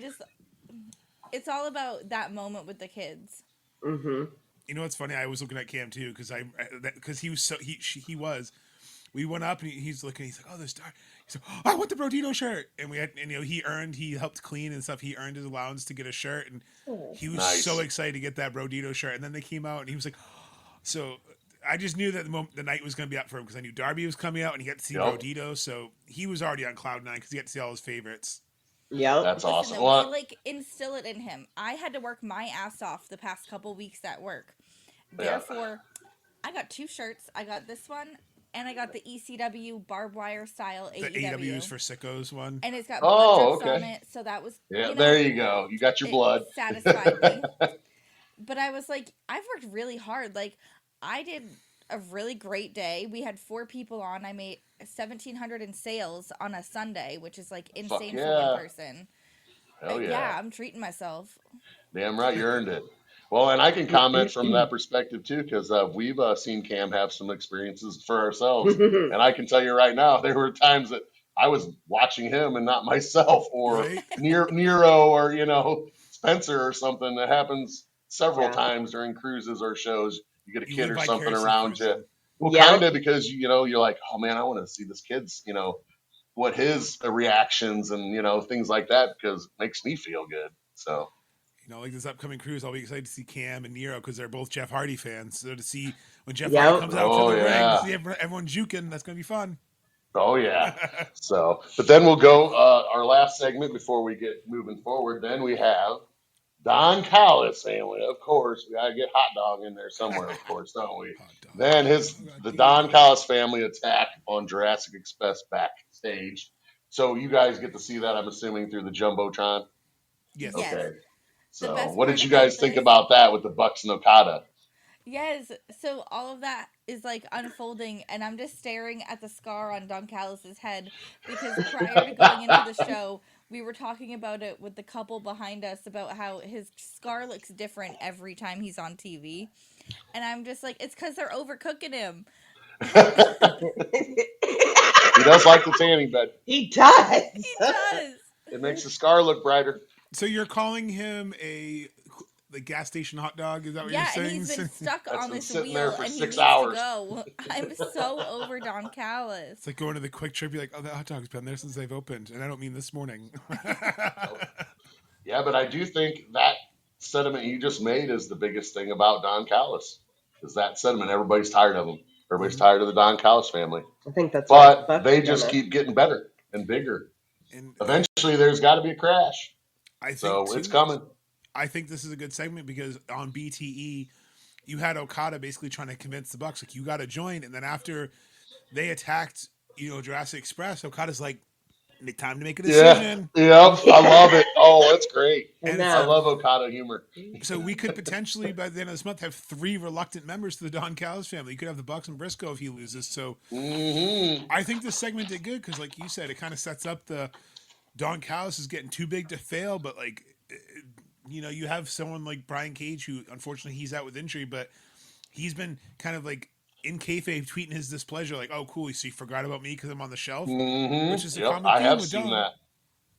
It's all about that moment with the kids. Mm-hmm. You know what's funny? I was looking at Cam too because he was so he was. We went up and he's looking. He's like, "Oh, this star." He's like, "Oh, I want the Brodino shirt." And we had, and he helped clean and stuff. He earned his allowance to get a shirt, and he was so Nice. excited to get that Brodino shirt. And then they came out, and he was like, so. I just knew that the night was going to be up for him because I knew Darby was coming out and he got to see Yep. Brodito, so he was already on cloud nine because he got to see all his favorites. Yep. That's Listen, awesome. though, Well, we like instill it in him. I had to work my ass off the past couple weeks at work. yeah. Therefore, I got 2 shirts. I got this one, and I got the ECW barbed wire style The AEW. AEWs for Sickos one. And it's got Oh, blood drips on okay. it, so that was, Yeah, there you go. You got your it blood. satisfied me. But I was like, I've worked really hard. Like, I did a really great day. We had 4 people on. I made 1,700 in sales on a Sunday, which is like insane for yeah. one person. Hell Yeah, yeah. I'm treating myself. Damn right, you earned it. Well, and I can comment from that perspective too, because we've seen Cam have some experiences for ourselves, and I can tell you right now, there were times that I was watching him and not myself, or Right? Nero, or Spencer or something. That happens several Yeah. times during cruises or shows. You get a You kid live or something vicariously around through you. them. Well, Yep. kind of because you're like, oh man, I want to see this kid's what his reactions and things like that, because it makes me feel good. So. Like this upcoming cruise, I'll be excited to see Cam and Nero because they're both Jeff Hardy fans. So to see when Jeff Hardy Yep. comes out to Oh the ring, yeah. see everyone juking, that's going to be fun. Oh yeah. So, but then we'll go our last segment before we get moving forward. Then we have Don Callis family. Of course, we gotta get hot dog in there somewhere. Of course, don't we? Hot dog. Then Oh, God, the damn Don it. Callis family attack on Jurassic Express backstage. So you guys get to see that, I'm assuming, through the jumbotron. Yes. Yes. Okay. The So, best what part did you about guys think this, about that with the Bucks and Okada? yes, so all of that is like unfolding, and I'm just staring at the scar on Don Callis's head because prior to going into the show, we were talking about it with the couple behind us about how his scar looks different every time he's on TV. And I'm just like, it's because they're overcooking him. He does like the tanning bed. He does. He does. It makes the scar look brighter. So you're calling him the gas station hot dog? Is that what Yeah, you're and saying? he's been stuck That's on been this sitting there wheel, for and he 6 needs hours. to go. I'm so over Don Callis. It's like going to the Quick Trip. You're like, oh, that hot dog's been there since they've opened, and I don't mean this morning. Yeah, but I do think that sentiment you just made is the biggest thing about Don Callis. Is that sentiment? Everybody's tired of him. Everybody's tired of the Don Callis family. I think that's what the But Bucks they are just gonna. keep getting better and bigger. And Eventually, there's got to be a crash. I think So it's too. coming. I think this is a good segment because on BTE, you had Okada basically trying to convince the Bucks like you got to join, and then after they attacked, Jurassic Express, Okada's like, time to make a Yeah. decision. Yep. I love it. Oh, that's great. And it's I like, love Okada humor. so we could potentially by the end of this month have 3 reluctant members to the Don Callis family. You could have the Bucks and Briscoe if he loses. So Mm-hmm. I think this segment did good because, like you said, it kind of sets up the Don Callis is getting too big to fail, but like. You have someone like Brian Cage who, unfortunately, he's out with injury, but he's been kind of like in kayfabe tweeting his displeasure, like, "Oh, cool, so you forgot about me because I'm on the shelf," which is Mm-hmm. a Yep. common I theme have with seen Don. that.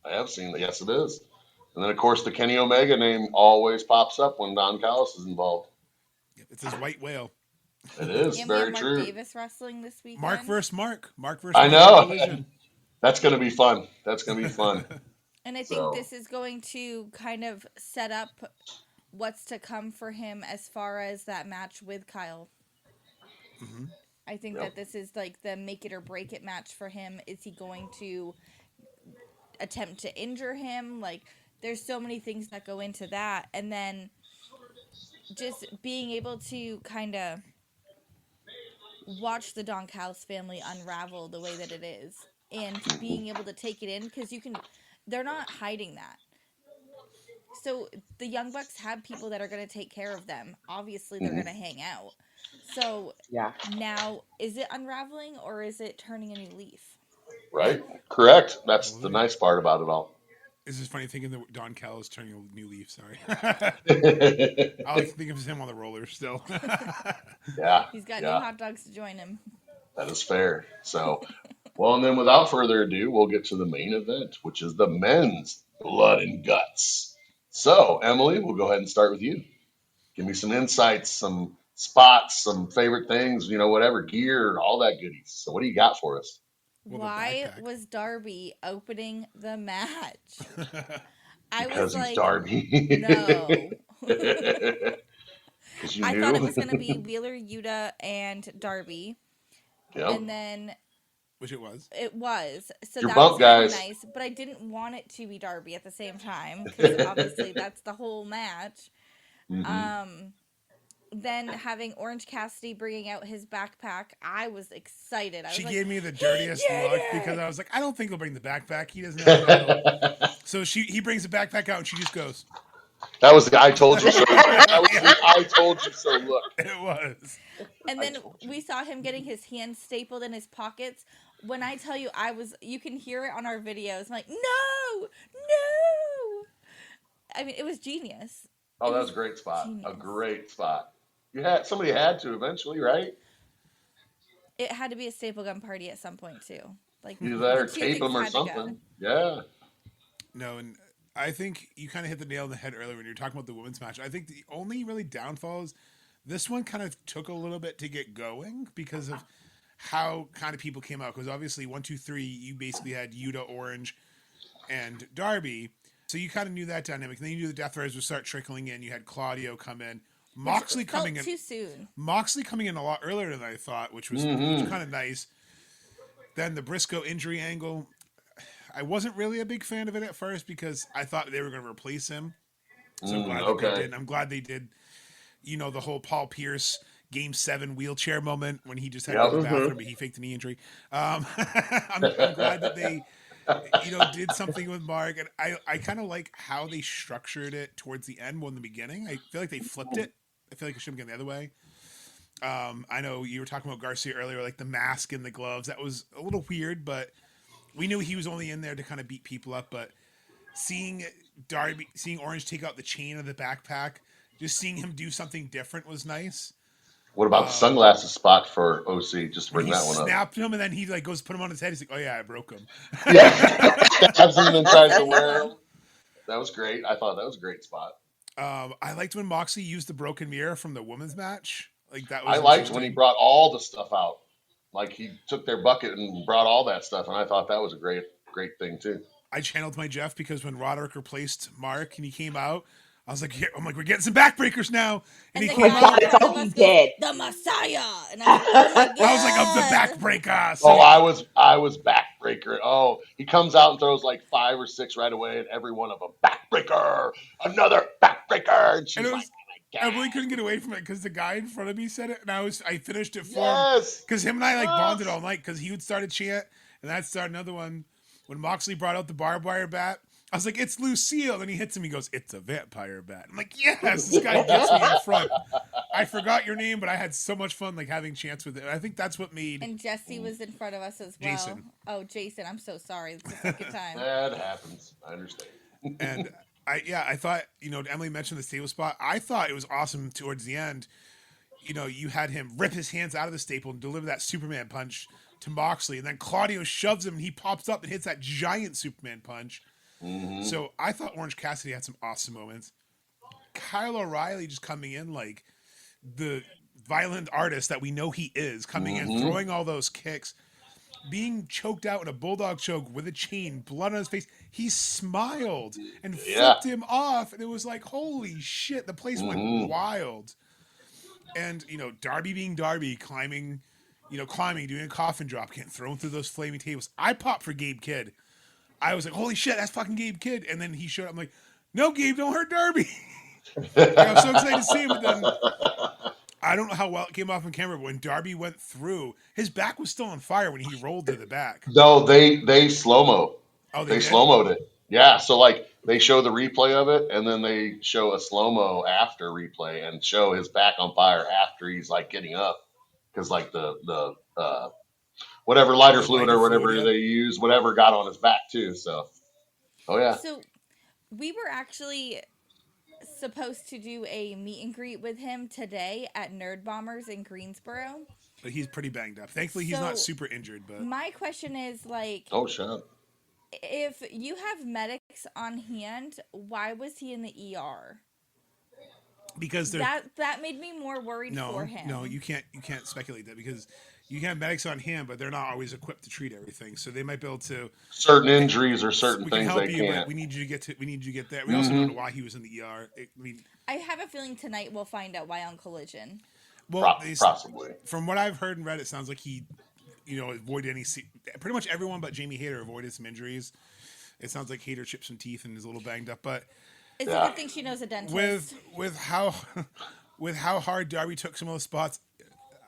I have seen that. Yes, it is. And then, of course, the Kenny Omega name always pops up when Don Callis is involved. Yep, it's his white whale. It is And we have very Mark true. Davis wrestling this weekend. Mark versus Mark. Mark versus I Mark. know. Collision. That's going to be fun. That's going to be fun. And I think So, this is going to kind of set up what's to come for him as far as that match with Kyle. Mhm. I think Yep. that this is like the make it or break it match for him. Is he going to attempt to injure him? Like, there's so many things that go into that. And then just being able to kind of watch the Don Callis family unravel the way that it is. And being able to take it in because they're not hiding that. So the Young Bucks have people that are going to take care of them. Obviously, they're going to hang out. So Yeah. now, is it unraveling or is it turning a new leaf? Right? Correct. That's the Totally. nice part about it all. It's just funny thinking that Don Cal is turning a new leaf. Sorry. Yeah, I like to think of him on the rollers still. He's got new yeah, hot dogs to join him. that is fair. So, well, and then without further ado, we'll get to the main event, which is the men's blood and guts. So, Emily, we'll go ahead and start with you. Give me some insights, some spots, some favorite things, whatever, gear, all that goodies. So, what do you got for us? Well, the Why backpack. was Darby opening the match? I Because was he's like, Darby. no. Because you I thought it knew. was going to be Wheeler, Yuta, and Darby. Yep. And then Which it was. it was. So Your that was bump, kind of guys. nice. But I didn't want it to be Darby at the same time. Because obviously that's the whole match. Hmm. Then having Orange Cassidy bringing out his backpack, I was excited. I was She like, gave me the he dirtiest did look it! because I was like, I don't think he'll bring the backpack. He doesn't have the idol. So he brings the backpack out and she just goes, That was the I told you so look. That was yeah, the I told you so look. it was. And I then told you. we saw him getting his hands stapled in his pockets. When I tell you, you can hear it on our videos. I'm like, no, no. I mean, it was genius. Oh, It that was was a great spot. A genius. great spot. Somebody had to eventually, right? It had to be a staple gun party at some point too. Like Either that the or two tape things them or had to go. something. Yeah. No, and I think you kind of hit the nail on the head earlier when you were talking about the women's match. I think the only really downfall is this one kind of took a little bit to get going because of how kind of people came out. Because obviously, 1, 2, 3, you basically had Yuta, Orange, and Darby. So you kind of knew that dynamic. And then you knew the Death Riders would start trickling in. You had Claudio come in. Moxley Which felt coming in. too soon. Moxley coming in a lot earlier than I thought, which was kind of nice. Then the Briscoe injury angle. I wasn't really a big fan of it at first because I thought they were going to replace him. So I'm glad that they Okay. did. I'm glad they did. The whole Paul Pierce Game 7 wheelchair moment when he just had to go to the bathroom, but he faked a knee injury. I'm glad that they, did something with Mark. And I kind of like how they structured it towards the end more in the beginning. I feel like they flipped it. I feel like it should have gone the other way. I know you were talking about Garcia earlier, like the mask and the gloves. That was a little weird, but we knew he was only in there to kind of beat people up. But seeing Orange take out the chain of the backpack, just seeing him do something different was nice. What about the sunglasses spot for OC? Just to When bring he that one up. snapped him and then he like goes to put him on his head, he's like, "Oh yeah, I broke him." Yeah. Stabs him and then tries to wear him. That was great. I thought that was a great spot. I liked when Moxley used the broken mirror from the women's match. Like that I was liked when he interesting. brought all the stuff out. Like he took their bucket and brought all that stuff, and I thought that was a great thing too. I channeled my Jeff because when Roderick replaced Mark and he came out, I was like, we're getting some backbreakers now. And he the came guy out. in front of us goes, the Messiah. And I was like, oh my god. I was like, of the backbreaker. So Oh, I was backbreaker. Oh, he comes out and throws like 5 or 6 right away, and every one of them backbreaker, another backbreaker. And she's and it like, was, oh I my really god. couldn't get away from it because the guy in front of me said it, and I finished it for him Yes. because him and I like Yes. bonded all night because he would start a chant and I'd start another one. When Moxley brought out the barbed wire bat, I was like, "It's Lucille," and he hits him. He goes, "It's a vampire bat." I'm like, "Yes, this guy gets me in front." I forgot your name, but I had so much fun like having chants with it. And I think that's what made. And Jesse was in front of us as well. Jason. Oh, Jason, I'm so sorry. It's the second time. That happens. I understand. And I thought, Emily mentioned the staple spot. I thought it was awesome towards the end. You had him rip his hands out of the staple and deliver that Superman punch to Moxley, and then Claudio shoves him and he pops up and hits that giant Superman punch. Mm-hmm. So I thought Orange Cassidy had some awesome moments. Kyle O'Reilly just coming in like the violent artist that we know he is, coming in, throwing all those kicks, being choked out in a bulldog choke with a chain, blood on his face. He smiled and flipped him off, and it was like, holy shit, the place went wild. And, Darby being Darby, climbing, doing a coffin drop, getting thrown through those flaming tables. I popped for Gabe Kidd. I was like, holy shit, that's fucking Gabe Kidd. And then he showed up. I'm like, no, Gabe, don't hurt Darby. I was so excited to see him, but then I don't know how well it came off on camera, but when Darby went through, his back was still on fire when he rolled to the back. No, they slow-mo. Oh, They did? slow-moed it. Yeah, so like they show the replay of it, and then they show a slow-mo after replay and show his back on fire after he's like getting up, because like the whatever lighter The fluid lighter or whatever fluid, yeah. they use, whatever got on his back too. So, oh yeah, So we were actually supposed to do a meet and greet with him today at Nerd Bombers in Greensboro. But he's pretty banged up. Thankfully, he's not So super injured. But my question is like, oh shut. if you have medics on hand, why was he in the ER? because they're That made me more worried for him. no, you can't speculate that because you can have medics on hand, but they're not always equipped to treat everything. So they might be able to. Certain injuries or certain We can things help they you, but can't. we need you to get there. We also don't know why he was in the ER. I mean, I have a feeling tonight we'll find out why on Collision. well, Possibly. from what I've heard and read, it sounds like he, avoided pretty much everyone but Jamie Hayter avoided some injuries. It sounds like Hayter chipped some teeth and is a little banged up, but It's a good thing she knows a dentist. with how hard Darby took some of those spots,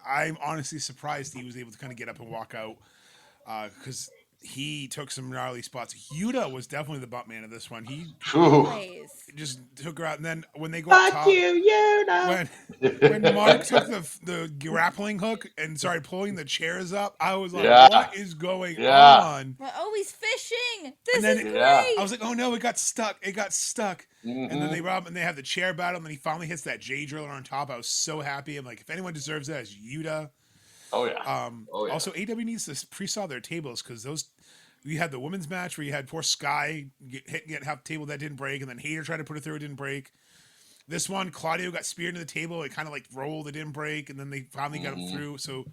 I'm honestly surprised he was able to kind of get up and walk out because he took some gnarly spots. Yuta was definitely the butt man of this one. He Always. just took her out, and then when they go up Fuck top, you, Yoda. when Mark took the grappling hook and started pulling the chairs up, I was like, Yeah. "What is going Yeah. on?" Well, oh, he's fishing. This And then is Yeah. great. I was like, "Oh no, it got stuck! It got stuck!" And then they rob and they have the chair battle, and then he finally hits that J driller on top. I was so happy. I'm like, if anyone deserves that, it's Yuta. Oh yeah. Oh, yeah. Also, AW needs to pre-saw their tables because we had the women's match where you had poor Sky get half the table that didn't break, and then Hayter tried to put it through, it didn't break. This one, Claudio got speared into the table, it kind of like rolled, it didn't break, and then they finally got him through. So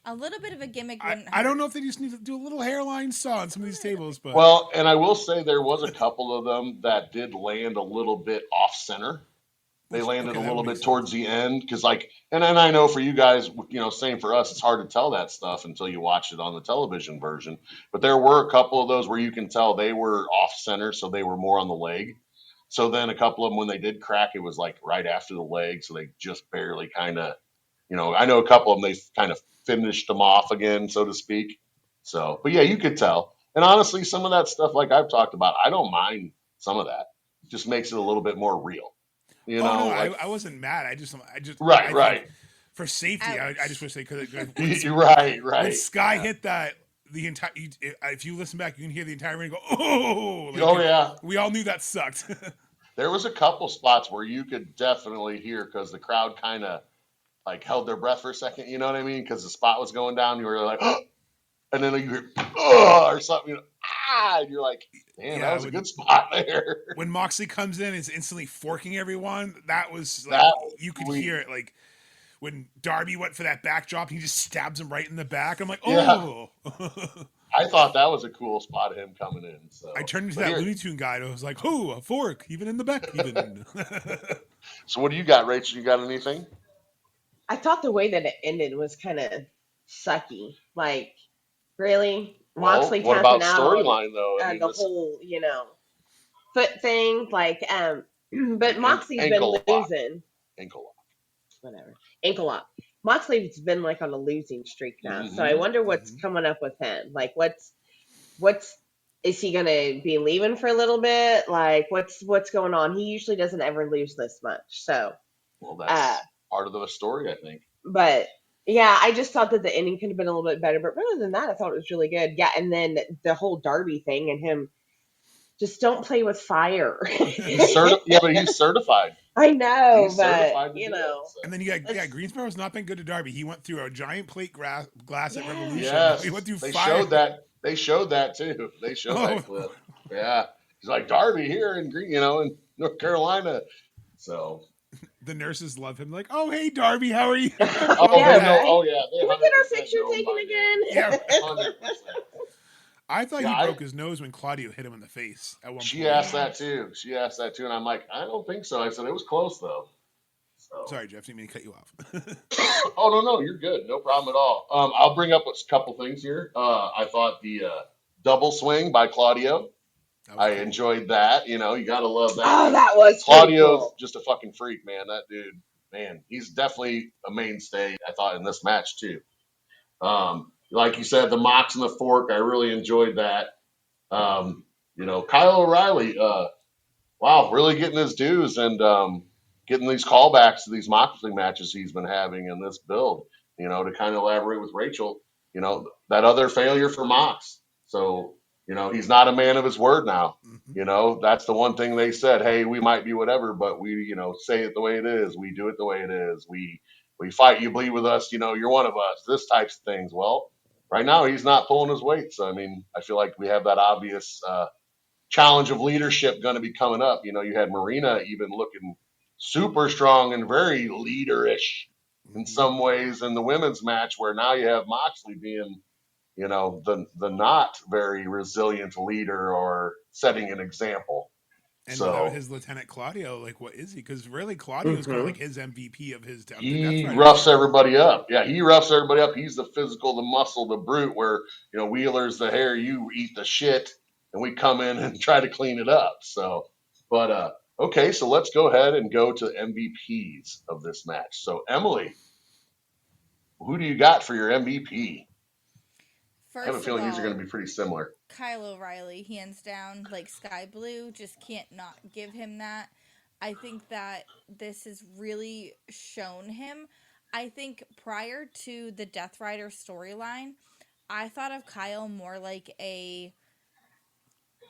A little bit of a gimmick wouldn't I don't hurt. know if they just need to do a little hairline saw on some of these tables, but Well, and I will say there was a couple of them that did land a little bit off center. They landed okay, a that little would make bit towards the end because, like, and I know for you guys, same for us, it's hard to tell that stuff until you watch it on the television version. But there were a couple of those where you can tell they were off center, so they were more on the leg. So then a couple of them, when they did crack, it was like right after the leg, so they just barely kind of, I know a couple of them they kind of finished them off again, so to speak. So, but yeah, you could tell. And honestly, some of that stuff, like I've talked about, I don't mind some of that. It just makes it a little bit more real. oh no, Like, I wasn't mad. I right, I right. think for safety, I just wish they could. Right, When Sky yeah. hit that, the entire if you listen back, you can hear the entire ring go, "Oh!" Like, Oh yeah. we all knew that sucked. There was a couple spots where you could definitely hear because the crowd kind of like held their breath for a second. You know what I mean? Because the spot was going down. You were like, oh! And then you hear, oh, or something. And you're like, man, that was a good spot there. When Moxley comes in and is instantly forking everyone, that was like you could hear it. Like when Darby went for that backdrop, he just stabs him right in the back. I'm like, oh. Yeah. I thought that was a cool spot of him coming in. So I turned into that Looney Tune guy and I was like, oh, a fork, even in the back, even. So what do you got, Rachel? You got anything? I thought the way that it ended was kind of sucky. Like, really? Moxley What about tapping out storyline though? I on mean, the whole, foot thing. Like, but Moxley's been ankle lock. losing. Ankle lock. Whatever. Ankle lock. Moxley's been like on a losing streak now. So I wonder what's coming up with him. Like, what's is he gonna be leaving for a little bit? Like, what's going on? He usually doesn't ever lose this much. So, well, that's part of the story, I think. But yeah, I just thought that the ending could have been a little bit better. But rather than that, I thought it was really good. Yeah, and then the whole Darby thing and him just don't play with fire. Yeah, but he's certified. I know, He's but certified to do it, so. And then you got Greensboro's not been good to Darby. He went through a giant plate glass at Revolution. Yes, He went through they fire. showed that. They showed that too. They showed that clip. Yeah, he's like Darby here in in North Carolina. So the nurses love him. Like, oh hey Darby, how are you? oh yeah. Can we get our picture taken again? Yeah. 100%. I thought he broke his nose when Claudio hit him in the face at one point. She asked that too, and I'm like, I don't think so. I said it was close though. So. Sorry, Jeff, didn't mean to cut you off. Oh no, you're good. No problem at all. I'll bring up a couple things here. I thought the double swing by Claudio. I enjoyed that. You gotta love that. Oh, that was Claudio's cool. just a fucking freak, man. That dude, man, he's definitely a mainstay. I thought in this match too. Like you said, the Mox and the fork, I really enjoyed that. Kyle O'Reilly, wow, really getting his dues and getting these callbacks to these Moxley matches he's been having in this build. To kind of elaborate with Rachael, that other failure for Mox. So, he's not a man of his word now. Mm-hmm. That's the one thing they said. Hey, we might be whatever, but we, say it the way it is. We do it the way it is. We fight. You bleed with us. You're one of us. This types of things. Well, right now he's not pulling his weight. So I mean, I feel like we have that obvious challenge of leadership going to be coming up. You had Marina even looking super strong and very leaderish in Mm-hmm. some ways in the women's match, where now you have Moxley being the not very resilient leader or setting an example. And without So his Lieutenant Claudio, like, what is he? Because really, Claudio is kind of Hmm. like his MVP of the Death he Riders roughs feud. everybody up. Yeah, he roughs everybody up. He's the physical, the muscle, the brute, where, Wheeler's the hair, you eat the shit, and we come in and try to clean it up. So, but, okay, so let's go ahead and go to MVPs of this match. So, Emily, who do you got for your MVP? I have a First of feeling these are going all, to be pretty similar. Kyle O'Reilly, hands down, like Sky Blue, just can't not give him that. I think that this has really shown him. I think prior to the Death Rider storyline, I thought of Kyle more like a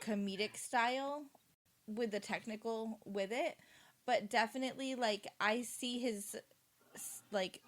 comedic style with the technical with it, but definitely like I see his like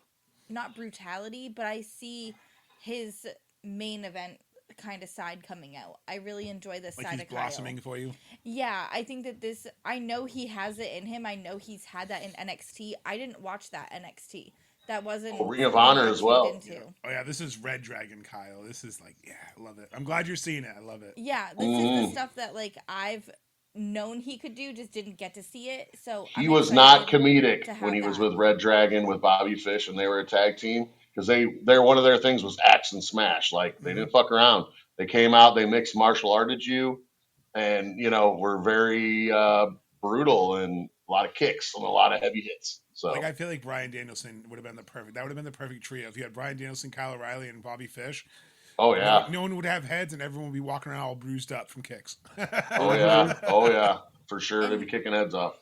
not brutality, but I see his main event kind of side coming out. I really enjoy this Like side he's of Kyle. blossoming for you. Yeah, I think that this, I know he has it in him. I know he's had that in NXT. I didn't watch that NXT. That Oh, wasn't Ring of something Honor I as tuned well. into. Yeah. Oh yeah, this is Red Dragon Kyle. This is like, yeah, I love it. I'm glad you're seeing it. I love it. Yeah, this is the stuff that like I've known he could do, just didn't get to see it. So He I'm was not excited comedic to when have he was that. with Red Dragon with Bobby Fish and they were a tag team, because they're one of their things was axe and smash. Like they Mm-hmm. didn't fuck around. They came out, they mixed martial arted you, and were very brutal and a lot of kicks and a lot of heavy hits. Like So I feel like Brian Danielson would have been the perfect. That would have been the perfect trio if you had Brian Danielson, Kyle O'Reilly, and Bobby Fish. oh No, yeah, no one would have heads, and everyone would be walking around all bruised up from kicks. oh Hmm. yeah, oh yeah, for sure they'd be And kicking heads off.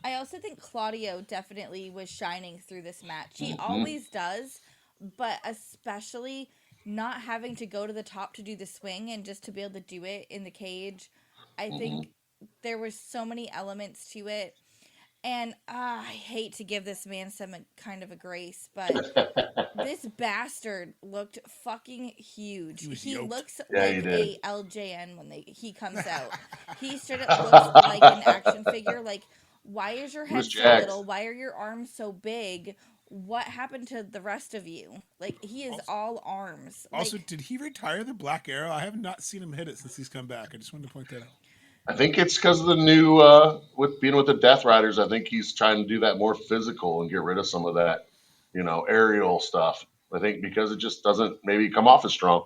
I also think Claudio definitely was shining through this match. He Hmm. always does, but especially not having to go to the top to do the swing and just to be able to do it in the cage. I Hmm. think there were so many elements to it. And I hate to give this man some kind of a grace, but this bastard looked fucking huge. He was He yoked. looks Yeah, he like did. a LJN when he comes out. He straight up looks like an action figure. Like, why is your He was head so jacked. little? Why are your arms so big? What happened to the rest of you? Like, he is Also, all arms. also, Like, did he retire the Black Arrow? I have not seen him hit it since he's come back. I just wanted to point that out. I think it's because of the new with being with the Death Riders. I think he's trying to do that more physical and get rid of some of that, aerial stuff. I think because it just doesn't maybe come off as strong.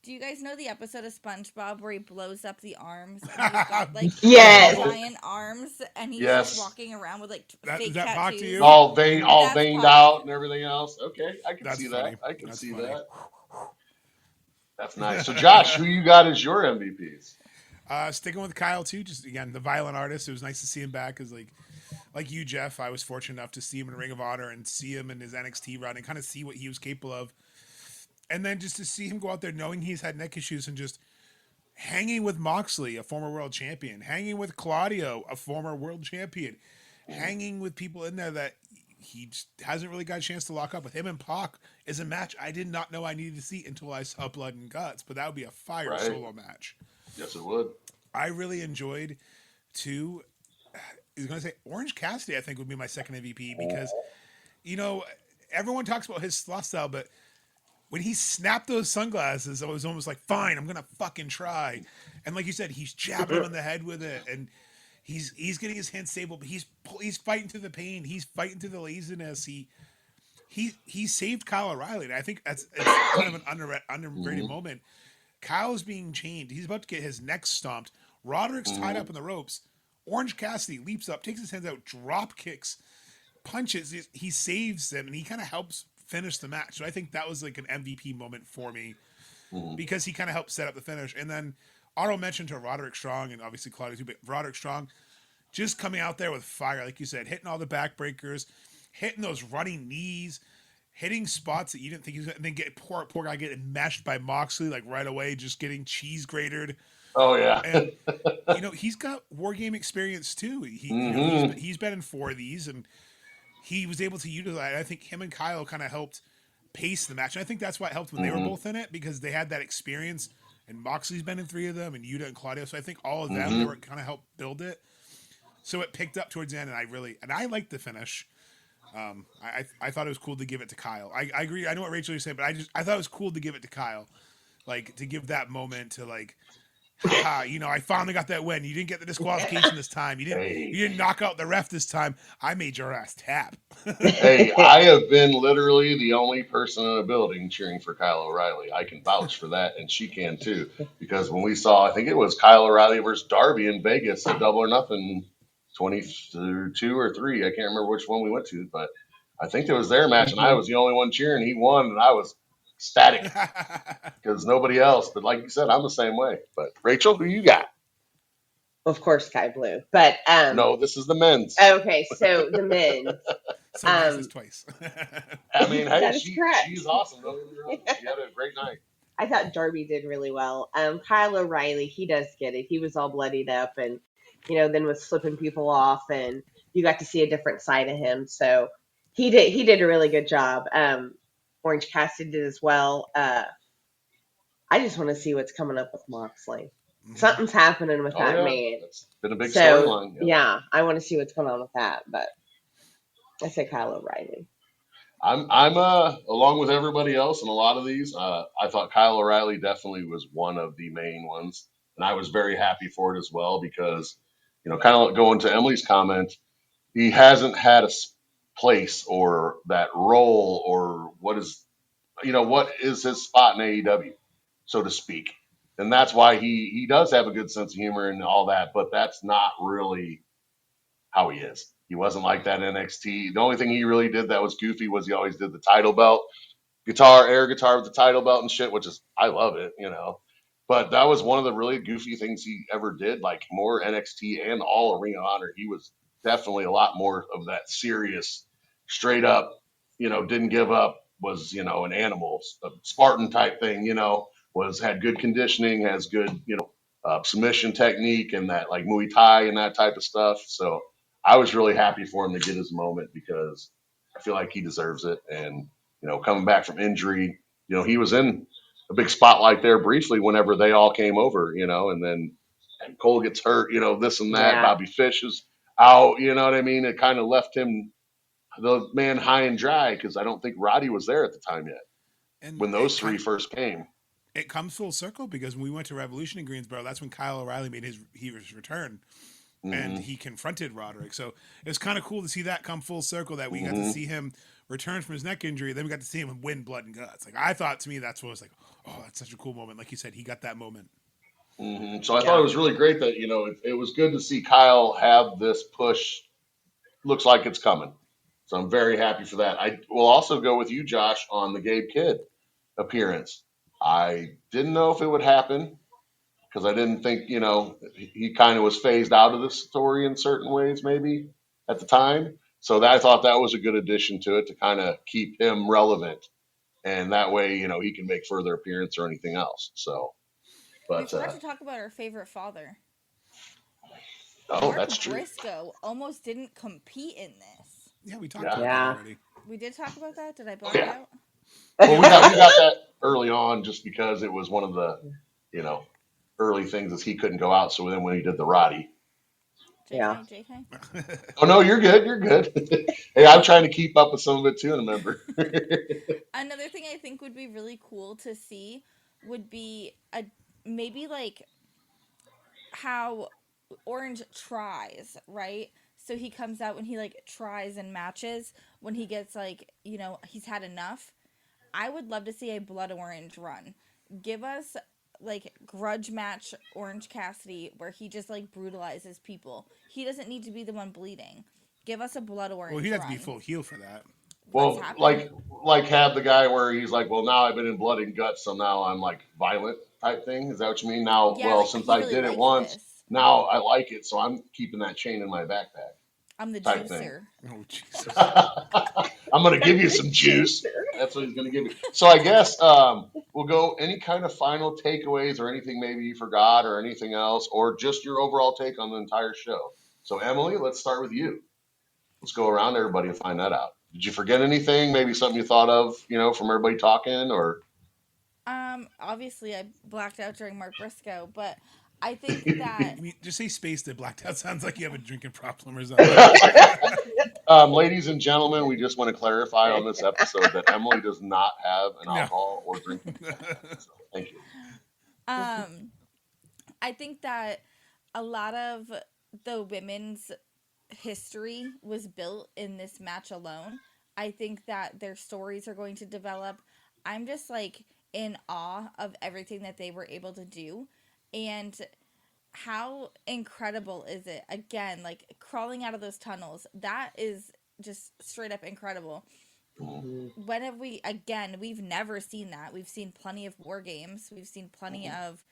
do you guys know the episode of SpongeBob where he blows up the arms and he's got like Yes. giant arms and he's just Yes, walking around with like That is fake that Pac to tattoos? you? all That's veined Pac. out and everything else. Okay, I can That's see funny. that. I can That's see funny. that. That's nice. So Josh, who you got as your MVPs? Sticking with Kyle too. Just again, the violent artist. It was nice to see him back. Cause like you, Jeff, I was fortunate enough to see him in Ring of Honor and see him in his NXT run and kind of see what he was capable of. And then just to see him go out there knowing he's had neck issues and just hanging with Moxley, a former world champion, hanging with Claudio, a former world champion, hanging with people in there that he just hasn't really got a chance to lock up with. Him and Pac is a match I did not know I needed to see until I saw Blood and Guts, but that would be a fire Right. solo match. Yes, it would. I really enjoyed too. I was going to say Orange Cassidy, I think, would be my second MVP because, everyone talks about his sloth style, but when he snapped those sunglasses, I was almost like, fine, I'm going to fucking try. And like you said, he's jabbing him in the head with it. And he's getting his hands stable, but he's fighting through the pain. He's fighting through the laziness. He saved Kyle O'Reilly. And I think it's kind of an underrated moment. Kyle's being chained. He's about to get his neck stomped. Roderick's tied up in the ropes. Orange Cassidy leaps up, takes his hands out, drop kicks, punches. He saves them, and he kind of helps finish the match. So I think that was like an MVP moment for me because he kind of helped set up the finish. And then Otto mentioned to Roderick Strong and obviously Claudio too, but Roderick Strong just coming out there with fire, like you said, hitting all the backbreakers, hitting those running knees, hitting spots that you didn't think he was going to, and then get poor guy getting meshed by Moxley like right away, just getting cheese grated. Oh yeah. And he's got war game experience too. He's been in 4 of these, and he was able to utilize. I think him and Kyle kind of helped pace the match, and I think that's why it helped when they were both in it, because they had that experience. And Moxley's been in 3 of them, and Yuta and Claudio. So I think all of them they were kind of helped build it. So it picked up towards the end, and I liked the finish. I thought it was cool to give it to Kyle. I agree. I know what Rachel was saying, but I thought it was cool to give it to Kyle, like to give that moment to like, I finally got that win. You didn't get the disqualification this time. You didn't knock out the ref this time. I made your ass tap. Hey, I have been literally the only person in a building cheering for Kyle O'Reilly. I can vouch for that, and she can too. Because when we saw, I think it was Kyle O'Reilly versus Darby in Vegas at Double or Nothing 22 or 3. I can't remember which one we went to, but I think it was their match, and I was the only one cheering. He won, and I was ecstatic because nobody else. But like you said, I'm the same way. But Rachel, who you got? Of course, Sky Blue. But No, this is the men's. okay, so the men. So nice this twice. I mean, hey, That is correct. she's awesome. Don't get me wrong. She had a great night. I thought Darby did really well. Kyle O'Reilly, he does get it. He was all bloodied up and, then was flipping people off, and you got to see a different side of him. So he did a really good job. Orange Cassidy did as well. I just want to see what's coming up with Moxley. Something's happening with that man. It's been a big So storyline. yeah, I want to see what's going on with that. But I say Kyle O'Reilly. I'm along with everybody else in a lot of these. I thought Kyle O'Reilly definitely was one of the main ones, and I was very happy for it as well because, kind of going to Emily's comment, he hasn't had a place or that role or what is his spot in AEW, so to speak, and that's why he does have a good sense of humor and all that, but that's not really how he is. He wasn't like that in NXT. The only thing he really did that was goofy was he always did the title belt air guitar with the title belt and shit, which is, I love it, But that was one of the really goofy things he ever did, like more NXT and all Ring of Honor. He was definitely a lot more of that serious, straight up, didn't give up, was, an animal, a Spartan type thing, had good conditioning, has good, submission technique and that like Muay Thai and that type of stuff. So I was really happy for him to get his moment because I feel like he deserves it. And, coming back from injury, he was in a big spotlight there briefly whenever they all came over, and then Cole gets hurt, this and that. Yeah. Bobby Fish is out, you know what I mean? It kind of left him, the man, high and dry because I don't think Roddy was there at the time yet And when those 3 first came. It comes full circle because when we went to Revolution in Greensboro, that's when Kyle O'Reilly made his return, and he confronted Roderick. So it's kind of cool to see that come full circle, that we got to see him return from his neck injury. Then we got to see him win Blood and Guts. Like, I thought, to me, that's what was like, oh, that's such a cool moment. Like you said, he got that moment. So I thought it was really great that, it was good to see Kyle have this push. Looks like it's coming. So I'm very happy for that. I will also go with you, Josh, on the Gabe Kidd appearance. I didn't know if it would happen because I didn't think, he kind of was phased out of the story in certain ways, maybe at the time. So I thought that was a good addition to it to kind of keep him relevant. And that way, he can make further appearance or anything else. So, but we forgot to talk about our favorite father. Mark that's true. Briscoe almost didn't compete in this. Yeah, we talked about that already. We did talk about that? Did I block it out? Well, we got that early on just because it was one of the, early things is he couldn't go out. So then when he did the Roddy. JK? Oh, no, you're good. You're good. Hey, I'm trying to keep up with some of it too, and remember. Another thing I think would be really cool to see would be maybe like how Orange tries, right? So he comes out when he like tries in matches when he gets like, he's had enough. I would love to see a Blood Orange run. Give us like grudge match Orange Cassidy where he just like brutalizes people. He doesn't need to be the one bleeding. Give us a Blood Orange. Well, he'd have to be full heel for that. Well, like have the guy where he's like, well, now I've been in Blood and Guts, so now I'm like violent type thing. Is that what you mean? Now, since I did it once, now I like it, so I'm keeping that chain in my backpack. I'm the juicer. Oh, Jesus. I'm going to give you some juice. That's what he's going to give you. So I guess we'll go any kind of final takeaways or anything maybe you forgot or anything else, or just your overall take on the entire show. So Emily, let's start with you. Let's go around everybody and find that out. Did you forget anything? Maybe something you thought of, from everybody talking, or Obviously I blacked out during Mark Briscoe, but I think that I mean, just say space that blacked out sounds like you have a drinking problem or something. ladies and gentlemen, we just want to clarify on this episode that Emily does not have an No. alcohol or drinking problem. So, thank you. I think that a lot of the women's history was built in this match alone. I think that their stories are going to develop. I'm just like in awe of everything that they were able to do. And how incredible is it? Again, like crawling out of those tunnels. That is just straight up incredible. When have we've never seen that. We've seen plenty of war games. We've seen plenty of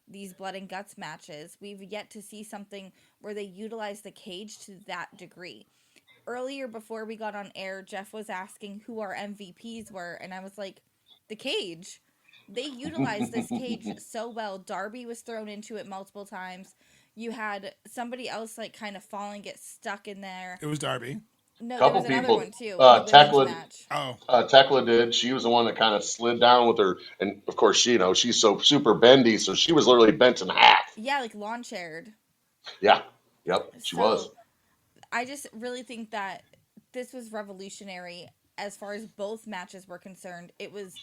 these blood and guts matches. We've yet to see something where they utilize the cage to that degree. Earlier, before we got on air, Jeff was asking who our MVPs were, and I was like, the cage. They utilized this cage so well. Darby was thrown into it multiple times. You had somebody else like kind of fall and get stuck in there. It was Darby. No, there Couple was another people. one too. In the women's Tekla, match. Tekla did. She was the one that kind of slid down with her, and of course, she's so super bendy, so she was literally bent in half. Yeah, like lawn chaired. Yeah, yep, she was. I just really think that this was revolutionary as far as both matches were concerned. It was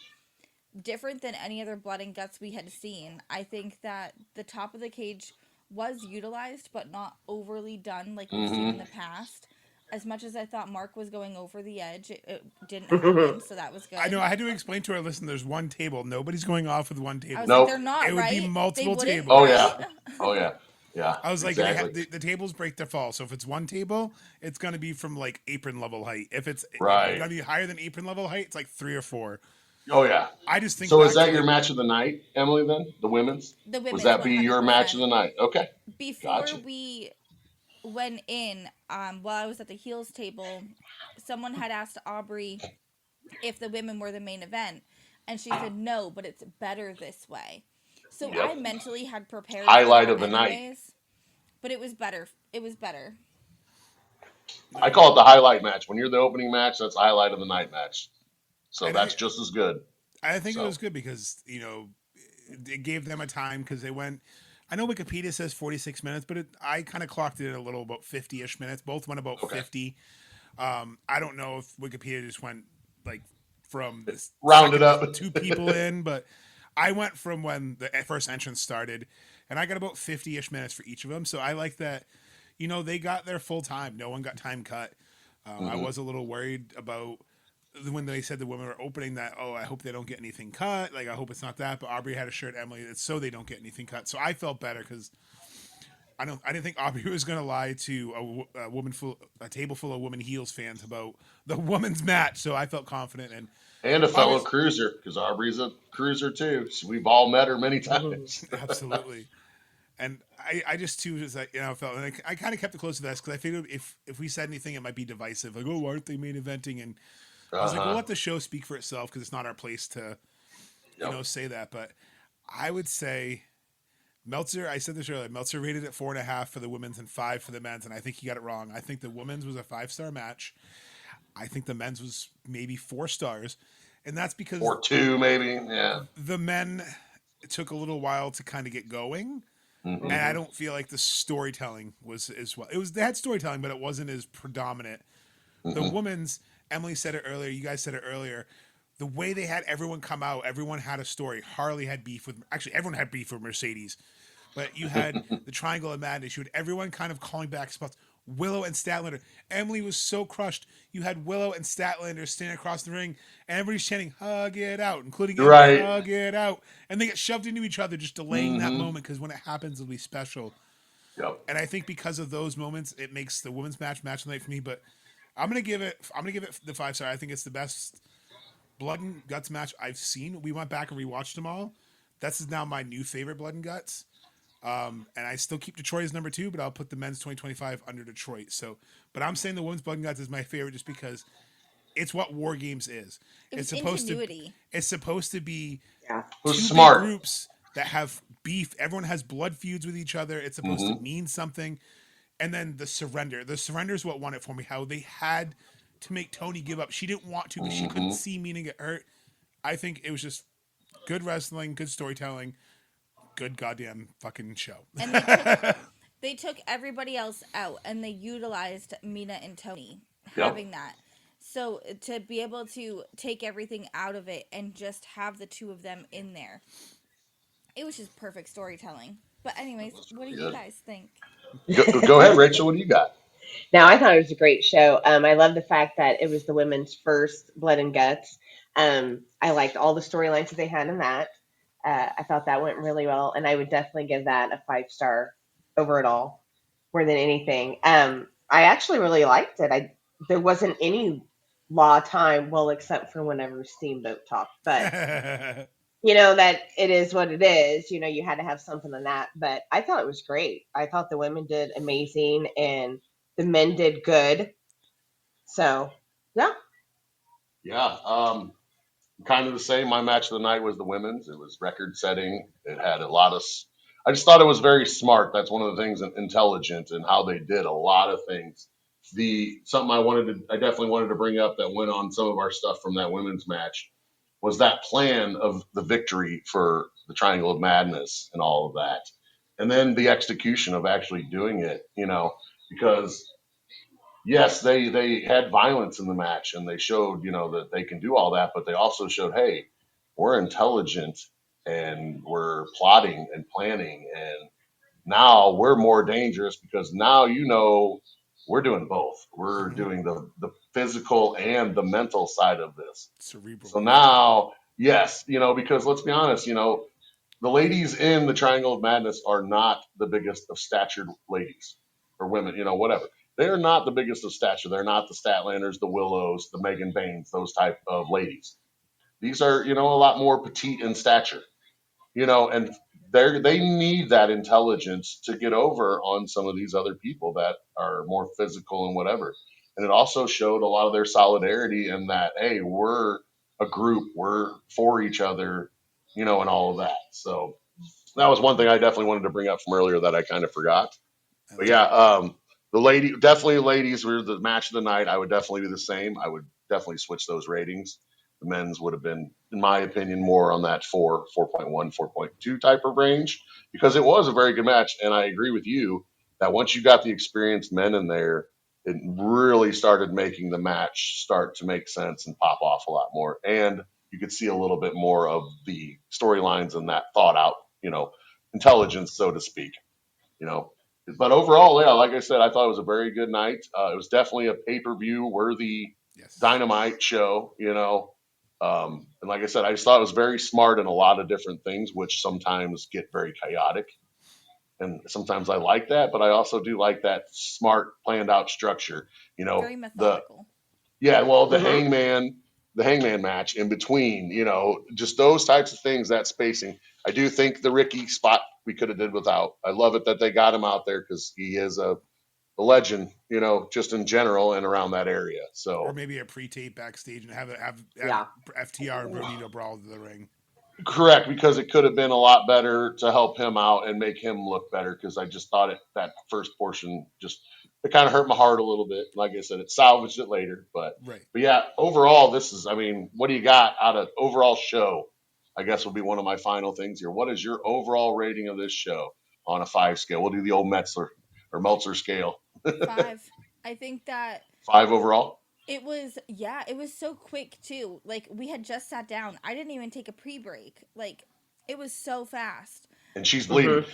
different than any other blood and guts we had seen. I think that the top of the cage was utilized, but not overly done like we've seen in the past. As much as I thought Mark was going over the edge, it didn't happen, so that was good. I know. I had to explain to our listeners there's one table. Nobody's going off with one I table. was Nope. like, they're not, It would right? be multiple They wouldn't, tables. Oh right? yeah, yeah. I was like, exactly. the tables break their fall. So if it's one table, it's going to be from like apron level height. If it's Right. going to be higher than apron level height, it's like 3 or 4. Oh yeah. I just think. So back is that to, your like, match of the night, Emily? Then the women's. The women's. Was that be your 100%. match of the night? Okay. Before Gotcha. we went in, while I was at the heels table, someone had asked Aubrey if the women were the main event, and she said no, but it's better this way. So Yep. I mentally had prepared Highlight for of the that night. anyways, but it was better. It was better. I call it the highlight match. When you're the opening match, that's the highlight of the night match. So And that's just as good. I think it So. was good because, it gave them a time because they went. I know Wikipedia says 46 minutes, but I kind of clocked it at a little about 50-ish minutes. Both went about Okay. 50. I don't know if Wikipedia just went like from this Rounded second up. 2 people in, but I went from when the first entrance started, and I got about 50-ish minutes for each of them. So I like that, they got their full time. No one got time cut. I was a little worried about when they said the women were opening that, I hope they don't get anything cut. Like, I hope it's not that. But Aubrey had assured Emily it's so they don't get anything cut. So I felt better because I didn't think Aubrey was going to lie to a table full of women heels fans about the women's match. So I felt confident And a fellow cruiser, because Aubrey's a cruiser too. So we've all met her many times. absolutely. And I just too was like, felt, and I kind of kept it close to this because I figured if we said anything, it might be divisive. Like, why aren't they main eventing? And I was like, we'll let the show speak for itself because it's not our place to, say that. But I would say Meltzer, I said this earlier, Meltzer rated it 4.5 for the women's and 5 for the men's, and I think he got it wrong. I think the women's was a 5-star match. I think the men's was maybe 4 stars, and that's because Or 2 maybe, yeah. the men took a little while to kind of get going. Mm-hmm. And I don't feel like the storytelling was as well. They had storytelling, but it wasn't as predominant. The women's, Emily said it earlier, you guys said it earlier, the way they had everyone come out, everyone had a story. Harley had beef with, actually everyone had beef with Mercedes, but you had the Triangle of Madness. You had everyone kind of calling back spots. Willow and Statlander. Emily was so crushed. You had Willow and Statlander standing across the ring, and everybody's chanting, hug it out, including Emily, Right. hug it out. And they get shoved into each other, just delaying that moment, because when it happens, it'll be special. Yep. And I think because of those moments, it makes the women's match of the night for me. But I'm gonna give it the 5-star. I think it's the best blood and guts match I've seen. We went back and rewatched them all. That's now my new favorite blood and guts. And I still keep Detroit as number 2, but I'll put the men's 2025 under Detroit. So, but I'm saying the women's blood and guts is my favorite just because it's what War Games is. It was It's ingenuity. supposed to be Yeah. It was two smart. big groups that have beef. Everyone has blood feuds with each other. It's supposed to mean something. And then the surrender. The surrender is what won it for me. How they had to make Tony give up. She didn't want to because she couldn't see meaning get hurt. I think it was just good wrestling, good storytelling, good goddamn fucking show. And they took everybody else out, and they utilized Mina and Tony having that. So to be able to take everything out of it and just have the two of them in there, it was just perfect storytelling. But anyways, what do you guys think? Go ahead, Rachel. What do you got? Now, I thought it was a great show. I love the fact that it was the women's first Blood and Guts. I liked all the storylines that they had in that. I thought that went really well, and I would definitely give that a 5-star over it all, more than anything. I actually really liked it. There wasn't any law time, well, except for whenever Steamboat talked, but that it is what it is. You had to have something in that, but I thought it was great. I thought the women did amazing, and the men did good. So, yeah. Yeah, kind of the same. My match of the night was the women's. It was record setting. It had a lot of. I just thought it was very smart. That's one of the things, intelligent, and how they did a lot of things. Something I definitely wanted to bring up that went on some of our stuff from that women's match was that plan of the victory for the Triangle of Madness and all of that, and then the execution of actually doing it. Because yes, they had violence in the match and they showed, that they can do all that, but they also showed, hey, we're intelligent and we're plotting and planning, and now we're more dangerous because now we're doing both. We're doing the physical and the mental side of this. Cerebral. So now, yes, because let's be honest, the ladies in the Triangle of Madness are not the biggest of statured ladies or women, whatever. They're not the biggest of stature. They're not the Statlanders, the Willows, the Megan Baines, those type of ladies. These are, a lot more petite in stature, and they need that intelligence to get over on some of these other people that are more physical and whatever. And it also showed a lot of their solidarity in that, hey, we're a group, we're for each other, and all of that. So that was one thing I definitely wanted to bring up from earlier that I kind of forgot. But yeah, definitely ladies were the match of the night. I would definitely do the same. I would definitely switch those ratings. The men's would have been, in my opinion, more on that 4.1, 4.2 type of range because it was a very good match. And I agree with you that once you got the experienced men in there, it really started making the match start to make sense and pop off a lot more. And you could see a little bit more of the storylines and that thought out, intelligence, so to speak, you know. But overall, yeah, like I said, I thought it was a very good night. It was definitely a pay-per-view worthy Yes. Dynamite show, and like I said, I just thought it was very smart in a lot of different things, which sometimes get very chaotic. And sometimes I like that, but I also do like that smart, planned out structure. Very methodical. The hangman match in between, just those types of things, that spacing. I do think the Ricky spot we could have did without. I love it that they got him out there because he is a legend, just in general and around that area. So, or maybe a pre-tape backstage and have Yeah. FTR and Bonito brawl to the ring. correct, because it could have been a lot better to help him out and make him look better. Because I just thought that first portion it kind of hurt my heart a little bit. Like I said, it salvaged it later, but Right. yeah, overall, what do you got out of overall show? I guess will be one of my final things here. What is your overall rating of this show on a 5 scale? We'll do the old Meltzer scale. 5. I think that 5 overall. it was so quick too. Like, we had just sat down. I didn't even take a pre-break. Like, it was so fast. And she's bleeding,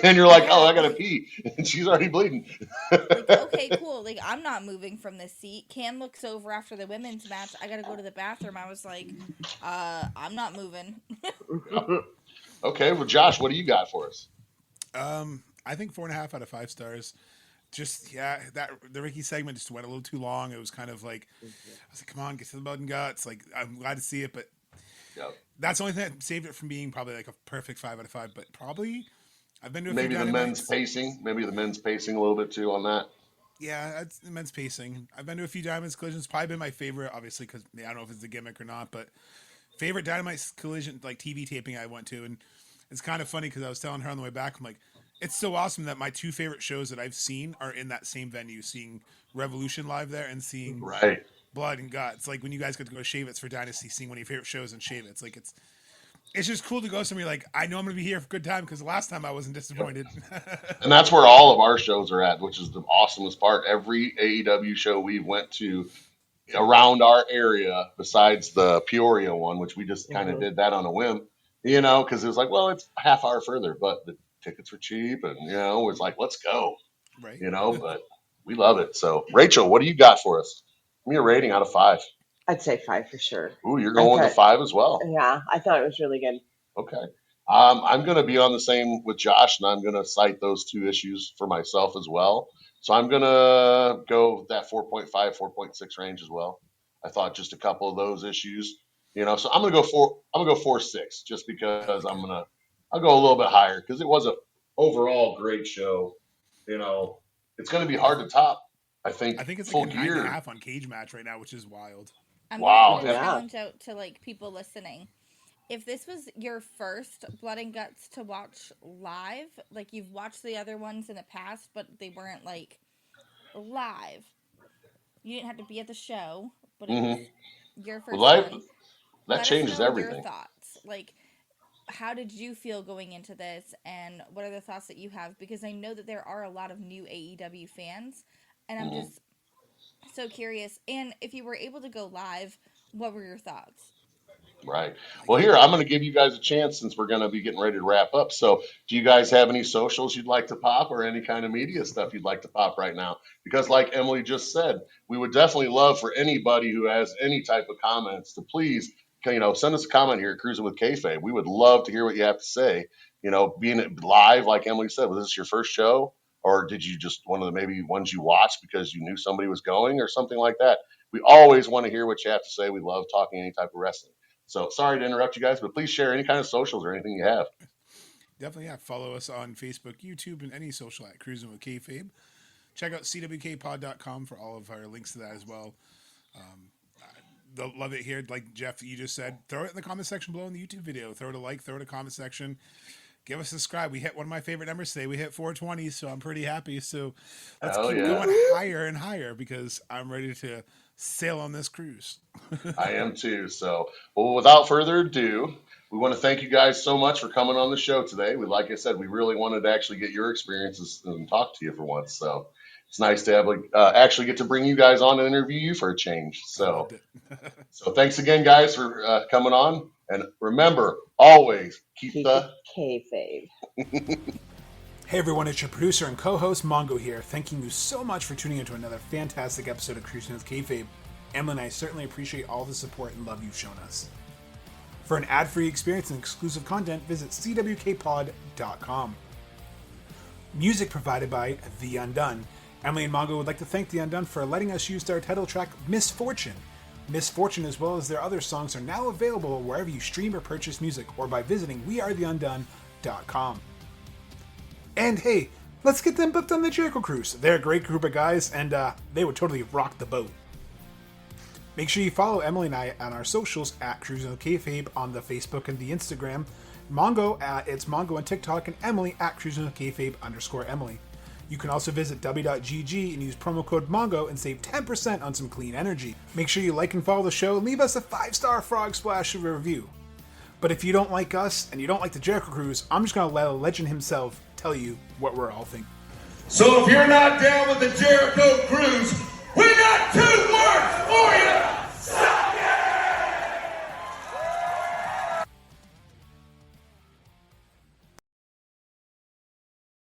and you're like, "Oh, I gotta pee," and she's already bleeding. Like, okay, cool. Like, I'm not moving from this seat. Cam looks over after the women's match. I gotta go to the bathroom. I was like, I'm not moving. Okay, well, Josh, what do you got for us? I think 4.5 out of 5 stars. Just that the Ricky segment just went a little too long. It was kind of like, I was like, come on, get to the blood and guts. Like, I'm glad to see it, but that's the only thing that saved it from being probably like a perfect 5 out of 5. But probably I've been to a Maybe few the men's Dynamites. pacing. Maybe the men's pacing a little bit too on that. Yeah, it's immense pacing. I've been to a few Dynamite collisions. Probably been my favorite, obviously, because I don't know if it's a gimmick or not, but favorite Dynamite collision, like TV taping I went to. And it's kind of funny because I was telling her on the way back, I'm like, it's so awesome that my two favorite shows that I've seen are in that same venue, seeing Revolution live there and seeing Right. Blood and Guts. Like when you guys get to go to Shavitz for Dynasty, seeing one of your favorite shows in Shavitz. Like it's just cool to go somewhere like, I know I'm going to be here for a good time because the last time I wasn't disappointed. And that's where all of our shows are at, which is the awesomest part. Every AEW show we went to around our area, besides the Peoria one, which we just kind of did that on a whim, because it was like, well, it's a half hour further, but the tickets were cheap, and it's like, let's go, Right. but we love it. So, Rachel, what do you got for us? Give me a rating out of 5. I'd say 5 for sure. Ooh, you're going with a 5 as well. Yeah, I thought it was really good. Okay. I'm going to be on the same with Josh, and I'm going to cite those 2 issues for myself as well. So I'm going to go that 4.5, 4.6 range as well. I thought just a couple of those issues, so I'm going to go 4.6 just because I'll go a little bit higher because it was a overall great show. It's going to be hard to top. I think it's full like a gear. 9.5 on Cage Match right now, which is wild. I'm Wow. gonna put a Yeah. challenge out to like people listening. If this was your first Blood and Guts to watch live, like you've watched the other ones in the past, but they weren't like live. You didn't have to be at the show, but it was your first Live, one. that Let us changes know everything. your thoughts. Like, how did you feel going into this, and what are the thoughts that you have? Because I know that there are a lot of new AEW fans, and I'm just so curious. And if you were able to go live, what were your thoughts? Right. Well, here, I'm going to give you guys a chance since we're going to be getting ready to wrap up. So, do you guys have any socials you'd like to pop or any kind of media stuff you'd like to pop right now? Because, like Emily just said, we would definitely love for anybody who has any type of comments to please, send us a comment here at Cruising with Kayfabe. We would love to hear what you have to say. Being live, like Emily said, was this your first show? Or did you just one of the maybe ones you watched because you knew somebody was going or something like that? We always want to hear what you have to say. We love talking any type of wrestling. So sorry to interrupt you guys, but please share any kind of socials or anything you have. Definitely, yeah. Follow us on Facebook, YouTube, and any social at Cruising with Kayfabe. Check out cwkpod.com for all of our links to that as well. They'll love it here. Like Jeff, you just said, throw it in the comment section below in the YouTube video. Throw it a like, throw it in the comment section. Give us a subscribe. We hit one of my favorite numbers today. We hit 420, so I'm pretty happy. So let's keep going higher and higher because I'm ready to sail on this cruise. I am too. So, well, without further ado, we want to thank you guys so much for coming on the show today. Like I said, we really wanted to actually get your experiences and talk to you for once. So it's nice to have actually get to bring you guys on and interview you for a change. So, so thanks again, guys, for coming on. And remember, always keep the kayfabe. Hey everyone, it's your producer and co-host Mongo here, thanking you so much for tuning into another fantastic episode of Cruising with Kayfabe. Emily and I certainly appreciate all the support and love you've shown us. For an ad-free experience and exclusive content, visit cwkpod.com. Music provided by The Undone. Emily and Mongo would like to thank The Undone for letting us use their title track, Misfortune. Misfortune, as well as their other songs, are now available wherever you stream or purchase music, or by visiting wearetheundone.com. And hey, let's get them booked on the Jericho Cruise. They're a great group of guys, and they would totally rock the boat. Make sure you follow Emily and I on our socials at Cruising with Kayfabe on the Facebook and the Instagram. Mongo at It's Mongo on TikTok, and Emily at Cruising with Kayfabe _Emily. You can also visit w.gg and use promo code MONGO and save 10% on some clean energy. Make sure you like and follow the show and leave us a 5-star frog splash of a review. But if you don't like us and you don't like the Jericho Cruise, I'm just going to let a legend himself tell you what we're all thinking. So if you're not down with the Jericho Cruise, we got 2 words for you.